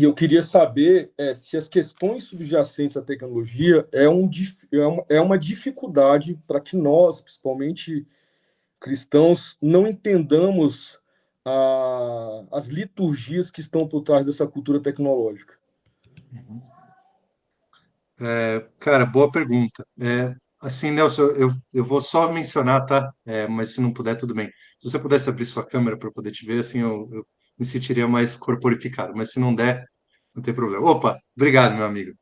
[SPEAKER 4] eu queria saber se as questões subjacentes à tecnologia é uma dificuldade para que nós, principalmente cristãos, não entendamos as liturgias que estão por trás dessa cultura tecnológica.
[SPEAKER 3] Cara, boa pergunta. Assim, Nelson, eu vou só mencionar, tá? Mas se não puder, tudo bem. Se você pudesse abrir sua câmera para eu poder te ver, assim, eu me sentiria mais corporificado. Mas se não der, não tem problema. Opa, obrigado, meu amigo.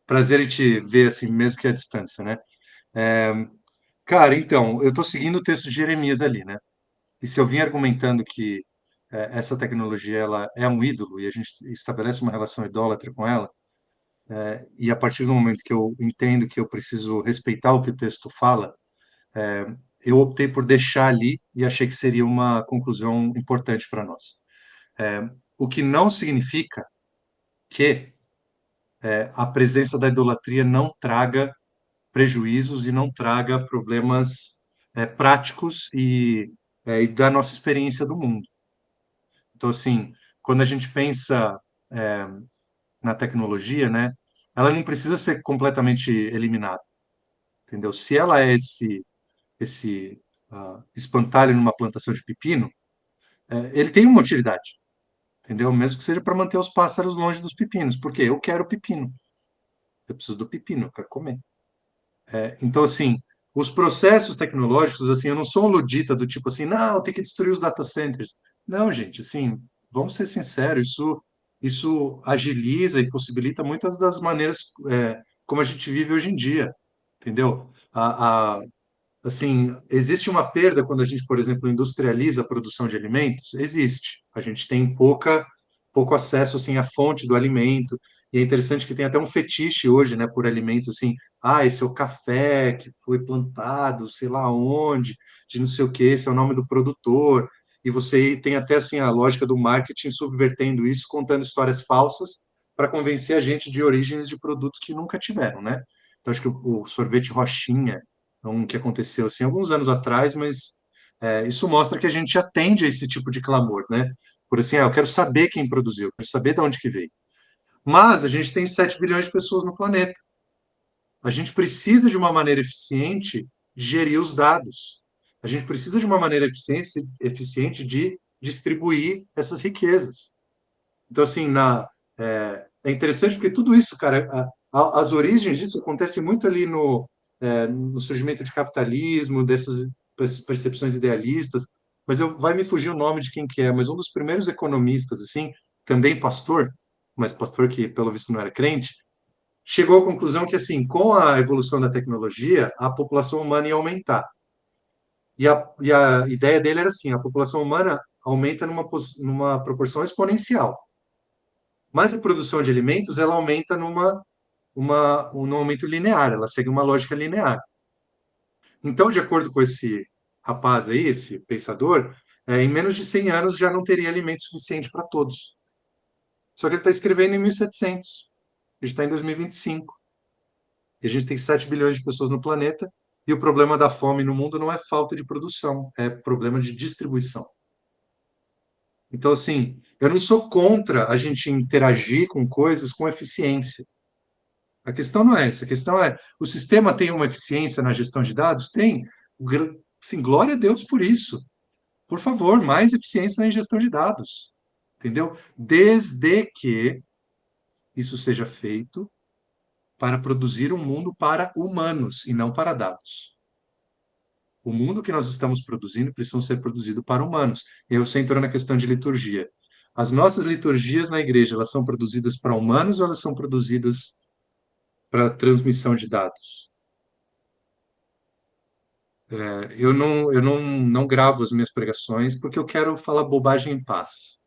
[SPEAKER 3] Prazer em te ver, assim, mesmo que à distância, né? É, Cara, então, eu estou seguindo o texto de Jeremias ali, né? E se eu vim argumentando que essa tecnologia ela é um ídolo e a gente estabelece uma relação idólatra com ela, e a partir do momento que eu entendo que eu preciso respeitar o que o texto fala, eu optei por deixar ali e achei que seria uma conclusão importante para nós. O que não significa que a presença da idolatria não traga prejuízos e não traga problemas práticos e da nossa experiência do mundo. Então, assim, quando a gente pensa é, na tecnologia, né, ela não precisa ser completamente eliminada, entendeu? Se ela é esse espantalho numa plantação de pepino, ele tem uma utilidade, entendeu? Mesmo que seja para manter os pássaros longe dos pepinos, porque eu quero pepino, eu preciso do pepino, eu quero comer. Então, assim, os processos tecnológicos, assim, eu não sou um ludita do tipo assim, não, tem que destruir os data centers. Não, gente, assim, vamos ser sinceros, isso agiliza e possibilita muitas das maneiras como a gente vive hoje em dia, entendeu? Assim, existe uma perda quando a gente, por exemplo, industrializa a produção de alimentos? Existe. A gente tem pouco acesso assim à fonte do alimento. E é interessante que tem até um fetiche hoje, né, por alimentos assim, esse é o café que foi plantado, sei lá onde, de não sei o que, esse é o nome do produtor. E você tem até assim a lógica do marketing subvertendo isso, contando histórias falsas para convencer a gente de origens de produtos que nunca tiveram, né? Então acho que o sorvete Rochinha um que aconteceu assim alguns anos atrás, mas isso mostra que a gente atende a esse tipo de clamor, né? Por assim, eu quero saber quem produziu, eu quero saber de onde que veio. Mas a gente tem 7 bilhões de pessoas no planeta. A gente precisa de uma maneira eficiente de gerir os dados. A gente precisa de uma maneira eficiente de distribuir essas riquezas. Então, assim, é interessante porque tudo isso, cara, as origens disso acontecem muito ali no surgimento de capitalismo, dessas percepções idealistas, mas vai me fugir o nome de quem que é, mas um dos primeiros economistas, assim, também pastor, mas pastor que, pelo visto, não era crente, chegou à conclusão que, assim, com a evolução da tecnologia, a população humana ia aumentar. E a ideia dele era assim, a população humana aumenta numa proporção exponencial. Mas a produção de alimentos ela aumenta num aumento linear, ela segue uma lógica linear. Então, de acordo com esse rapaz aí, esse pensador, em menos de 100 anos já não teria alimento suficiente para todos. Só que ele está escrevendo em 1700. A gente está em 2025. E a gente tem 7 bilhões de pessoas no planeta. E o problema da fome no mundo não é falta de produção, é problema de distribuição. Então, assim, eu não sou contra a gente interagir com coisas com eficiência. A questão não é essa. A questão é, o sistema tem uma eficiência na gestão de dados? Tem. Sim, glória a Deus por isso. Por favor, mais eficiência na gestão de dados. Entendeu? Desde que isso seja feito para produzir um mundo para humanos e não para dados. O mundo que nós estamos produzindo precisa ser produzido para humanos. Eu você entrou na questão de liturgia. As nossas liturgias na igreja, elas são produzidas para humanos ou elas são produzidas para transmissão de dados? Eu não gravo as minhas pregações porque eu quero falar bobagem em paz,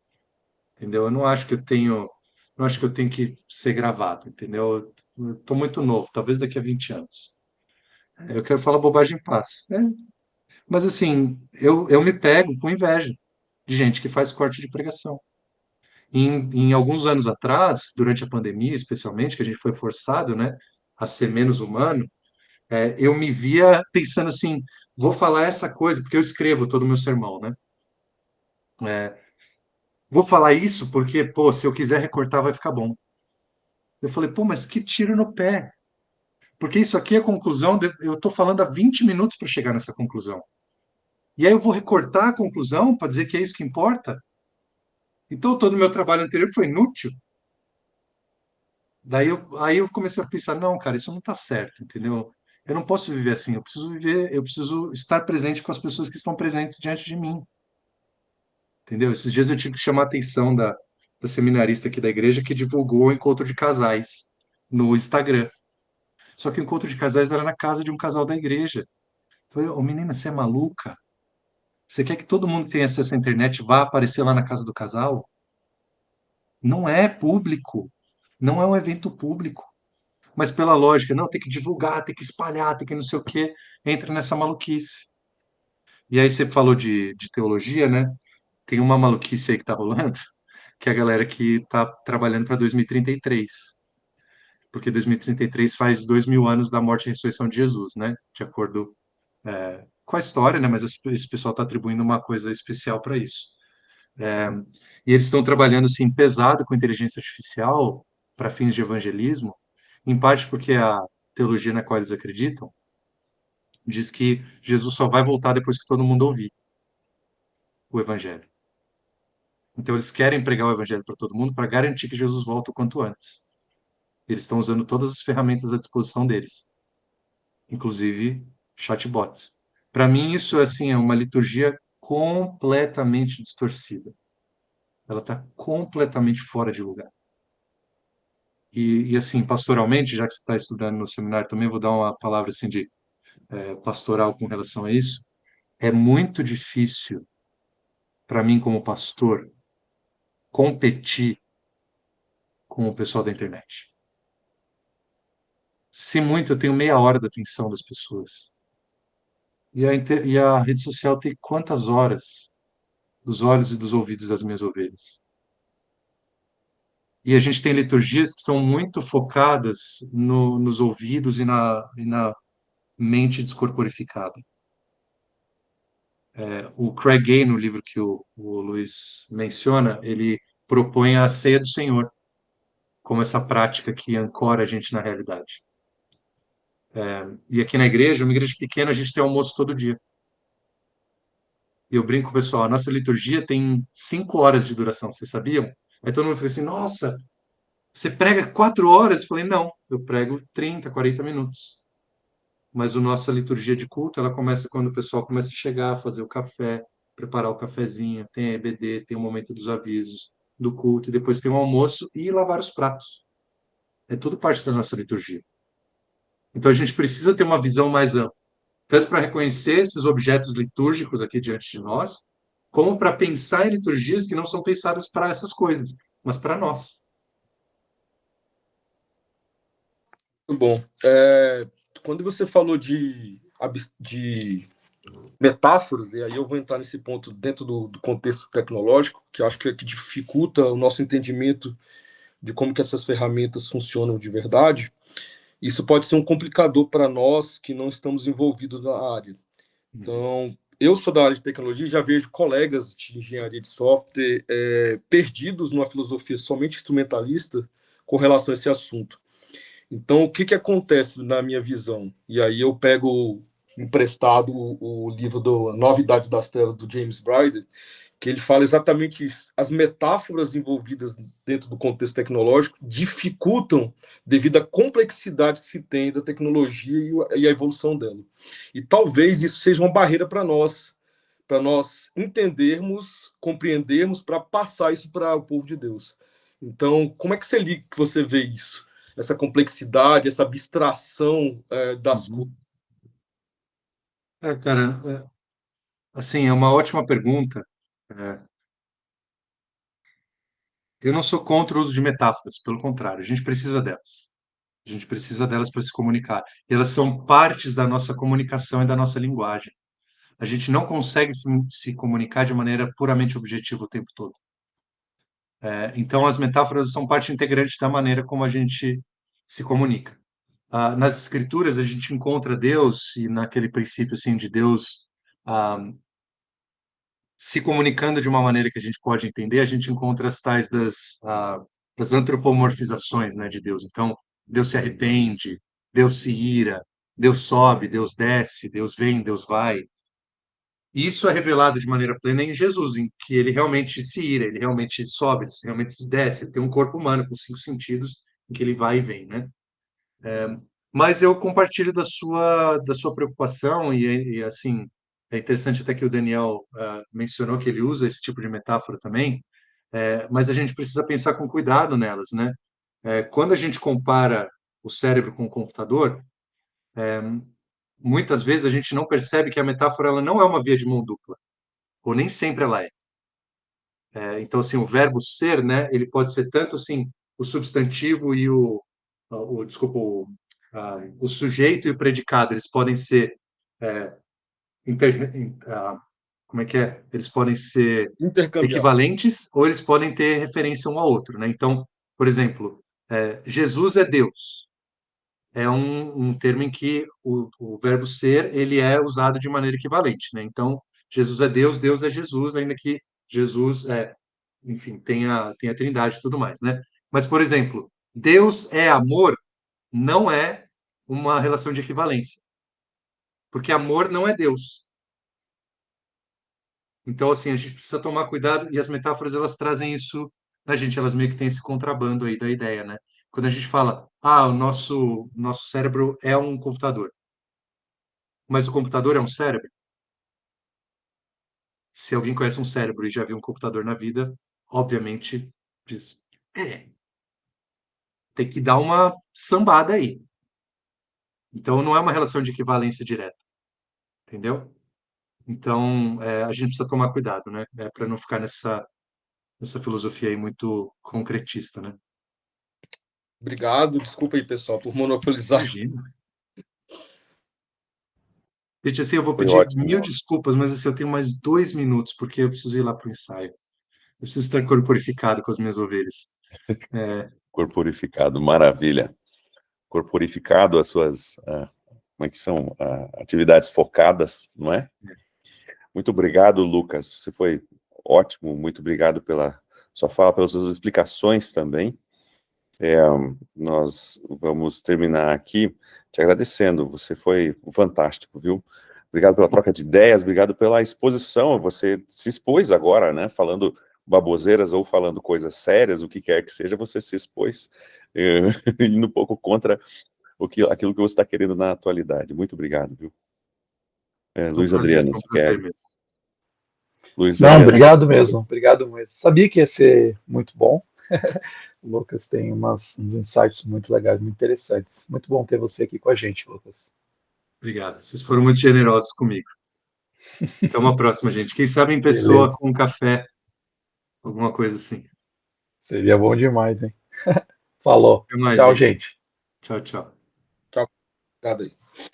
[SPEAKER 3] entendeu? Eu não acho que eu tenho, não acho que eu tenho que ser gravado, entendeu? Eu estou muito novo, talvez daqui a 20 anos. Eu quero falar bobagem em paz, né? Mas assim, eu me pego com inveja de gente que faz corte de pregação. Em alguns anos atrás, durante a pandemia, especialmente, que a gente foi forçado, né, a ser menos humano, eu me via pensando assim, vou falar essa coisa, porque eu escrevo todo o meu sermão, né? Vou falar isso porque, pô, se eu quiser recortar vai ficar bom. Eu falei, pô, mas que tiro no pé. Porque isso aqui é a conclusão, eu estou falando há 20 minutos para chegar nessa conclusão. E aí eu vou recortar a conclusão para dizer que é isso que importa? Então todo o meu trabalho anterior foi inútil? Aí eu comecei a pensar, não, cara, isso não está certo, entendeu? Eu não posso viver assim, eu preciso estar presente com as pessoas que estão presentes diante de mim, entendeu? Esses dias eu tive que chamar a atenção da seminarista aqui da igreja que divulgou o encontro de casais no Instagram. Só que o encontro de casais era na casa de um casal da igreja. Eu falei, ô menina, você é maluca? Você quer que todo mundo que tem acesso à internet vá aparecer lá na casa do casal? Não é público, não é um evento público. Mas pela lógica, não, tem que divulgar, tem que espalhar, tem que não sei o quê, entra nessa maluquice. E aí você falou de teologia, né? Tem uma maluquice aí que tá rolando, que é a galera que tá trabalhando para 2033. Porque 2033 faz 2000 anos da morte e ressurreição de Jesus, né? De acordo com a história, né? Mas esse pessoal está atribuindo uma coisa especial para isso. E eles estão trabalhando assim pesado com inteligência artificial para fins de evangelismo, em parte porque a teologia na qual eles acreditam diz que Jesus só vai voltar depois que todo mundo ouvir o evangelho. Então eles querem pregar o evangelho para todo mundo para garantir que Jesus volta o quanto antes. Eles estão usando todas as ferramentas à disposição deles, inclusive chatbots. Para mim isso assim é uma liturgia completamente distorcida. Ela está completamente fora de lugar. E assim, pastoralmente, já que você está estudando no seminário também, vou dar uma palavra assim de pastoral com relação a isso. É muito difícil para mim, como pastor, competir com o pessoal da internet. Se muito, eu tenho meia hora da atenção das pessoas. E a rede social tem quantas horas dos olhos e dos ouvidos das minhas ovelhas? E a gente tem liturgias que são muito focadas nos ouvidos e na mente descorporificada. O Craig Gay, no livro que o Luiz menciona, ele propõe a ceia do Senhor como essa prática que ancora a gente na realidade. E aqui na igreja, uma igreja pequena, a gente tem almoço todo dia. E eu brinco com o pessoal, a nossa liturgia tem 5 horas de duração, vocês sabiam? Aí todo mundo fica assim, nossa, você prega 4 horas? Eu falei, não, eu prego 30, 40 minutos. Mas a nossa liturgia de culto, ela começa quando o pessoal começa a chegar, fazer o café, preparar o cafezinho, tem a EBD, tem o momento dos avisos, do culto, e depois tem o almoço e lavar os pratos. É tudo parte da nossa liturgia. Então a gente precisa ter uma visão mais ampla, tanto para reconhecer esses objetos litúrgicos aqui diante de nós, como para pensar em liturgias que não são pensadas para essas coisas, mas para nós.
[SPEAKER 4] Muito bom. Quando você falou de metáforas, e aí eu vou entrar nesse ponto dentro do contexto tecnológico, que eu acho que dificulta o nosso entendimento de como que essas ferramentas funcionam de verdade, isso pode ser um complicador para nós que não estamos envolvidos na área. Então, eu sou da área de tecnologia e já vejo colegas de engenharia de software perdidos numa filosofia somente instrumentalista com relação a esse assunto. Então, o que acontece na minha visão? E aí eu pego emprestado o livro do Nova Idade das Telas, do James Bridle, que ele fala exatamente isso. As metáforas envolvidas dentro do contexto tecnológico dificultam devido à complexidade que se tem da tecnologia e a evolução dela. E talvez isso seja uma barreira para nós entendermos, compreendermos, para passar isso para o povo de Deus. Então, como é que você vê isso? Essa complexidade, essa abstração das coisas.
[SPEAKER 3] Cara, assim, é uma ótima pergunta. É, eu não sou contra o uso de metáforas, pelo contrário, a gente precisa delas. A gente precisa delas para se comunicar. E elas são partes da nossa comunicação e da nossa linguagem. A gente não consegue se comunicar de maneira puramente objetiva o tempo todo. Então, as metáforas são parte integrante da maneira como a gente se comunica. Nas escrituras, a gente encontra Deus, e naquele princípio assim, de Deus ah, se comunicando de uma maneira que a gente pode entender, a gente encontra as tais das antropomorfizações, né, de Deus. Então, Deus se arrepende, Deus se ira, Deus sobe, Deus desce, Deus vem, Deus vai. Isso é revelado de maneira plena em Jesus, em que ele realmente se ira, ele realmente sobe, ele realmente se desce, ele tem um corpo humano com 5 sentidos, em que ele vai e vem, né? Mas eu compartilho da sua preocupação assim, é interessante até que o Daniel mencionou que ele usa esse tipo de metáfora também, mas a gente precisa pensar com cuidado nelas, né? Quando a gente compara o cérebro com o computador, muitas vezes a gente não percebe que a metáfora ela não é uma via de mão dupla, ou nem sempre ela é. Então, assim, o verbo ser, né, ele pode ser tanto, assim, o substantivo e desculpa, o sujeito e o predicado, eles podem ser, é, como é que é? Eles podem ser
[SPEAKER 4] Intercambiável.
[SPEAKER 3] equivalentes ou eles podem ter referência um ao outro, né? Então, por exemplo, Jesus é Deus. É um termo em que o verbo ser, ele é usado de maneira equivalente, né? Então, Jesus é Deus, Deus é Jesus, ainda que Jesus enfim, tem a Trindade e tudo mais, né? Mas, por exemplo, Deus é amor não é uma relação de equivalência, porque amor não é Deus. Então, assim, a gente precisa tomar cuidado e as metáforas elas trazem isso na gente, elas meio que têm esse contrabando aí da ideia, né? Quando a gente fala, o nosso cérebro é um computador, mas o computador é um cérebro. Se alguém conhece um cérebro e já viu um computador na vida, obviamente diz, tem que dar uma sambada aí. Então, não é uma relação de equivalência direta, entendeu? Então, a gente precisa tomar cuidado, né? Para não ficar nessa filosofia aí muito concretista, né?
[SPEAKER 4] Obrigado, desculpa aí, pessoal, por monopolizar.
[SPEAKER 3] Imagina. Gente, assim, eu vou
[SPEAKER 2] Foi
[SPEAKER 3] pedir mil
[SPEAKER 2] ótimo.
[SPEAKER 3] desculpas, mas assim, eu tenho mais 2 minutos, porque eu preciso ir lá para o ensaio. Eu preciso estar corporificado com as minhas ovelhas.
[SPEAKER 2] Corporificado, maravilha. Corporificado, as suas, como é que são, atividades focadas, não é? Muito obrigado, Lucas, você foi ótimo, muito obrigado pela sua fala, pelas suas explicações também. Nós vamos terminar aqui te agradecendo, você foi fantástico, viu? Obrigado pela troca de ideias, obrigado pela exposição, você se expôs agora, né, falando baboseiras ou falando coisas sérias, o que quer que seja, você se expôs, indo um pouco contra aquilo que você está querendo na atualidade. Muito obrigado, viu? Luiz Adriano,
[SPEAKER 3] Foi um
[SPEAKER 2] você
[SPEAKER 3] prazer
[SPEAKER 2] quer?
[SPEAKER 3] mesmo.
[SPEAKER 2] Luiz
[SPEAKER 1] Não,
[SPEAKER 2] Adriano.
[SPEAKER 1] obrigado mesmo, obrigado mesmo. Sabia que ia ser muito bom. O Lucas tem uns insights muito legais, muito interessantes. Muito bom ter você aqui com a gente, Lucas.
[SPEAKER 3] Obrigado. Vocês foram muito generosos comigo. Até uma próxima, gente. Quem sabe em pessoa
[SPEAKER 1] Beleza.
[SPEAKER 3] com um café, alguma coisa assim.
[SPEAKER 1] Seria bom demais, hein? Falou.
[SPEAKER 3] Até mais,
[SPEAKER 1] Tchau,
[SPEAKER 3] gente.
[SPEAKER 1] gente.
[SPEAKER 3] Tchau, tchau.
[SPEAKER 4] Tchau, obrigado aí.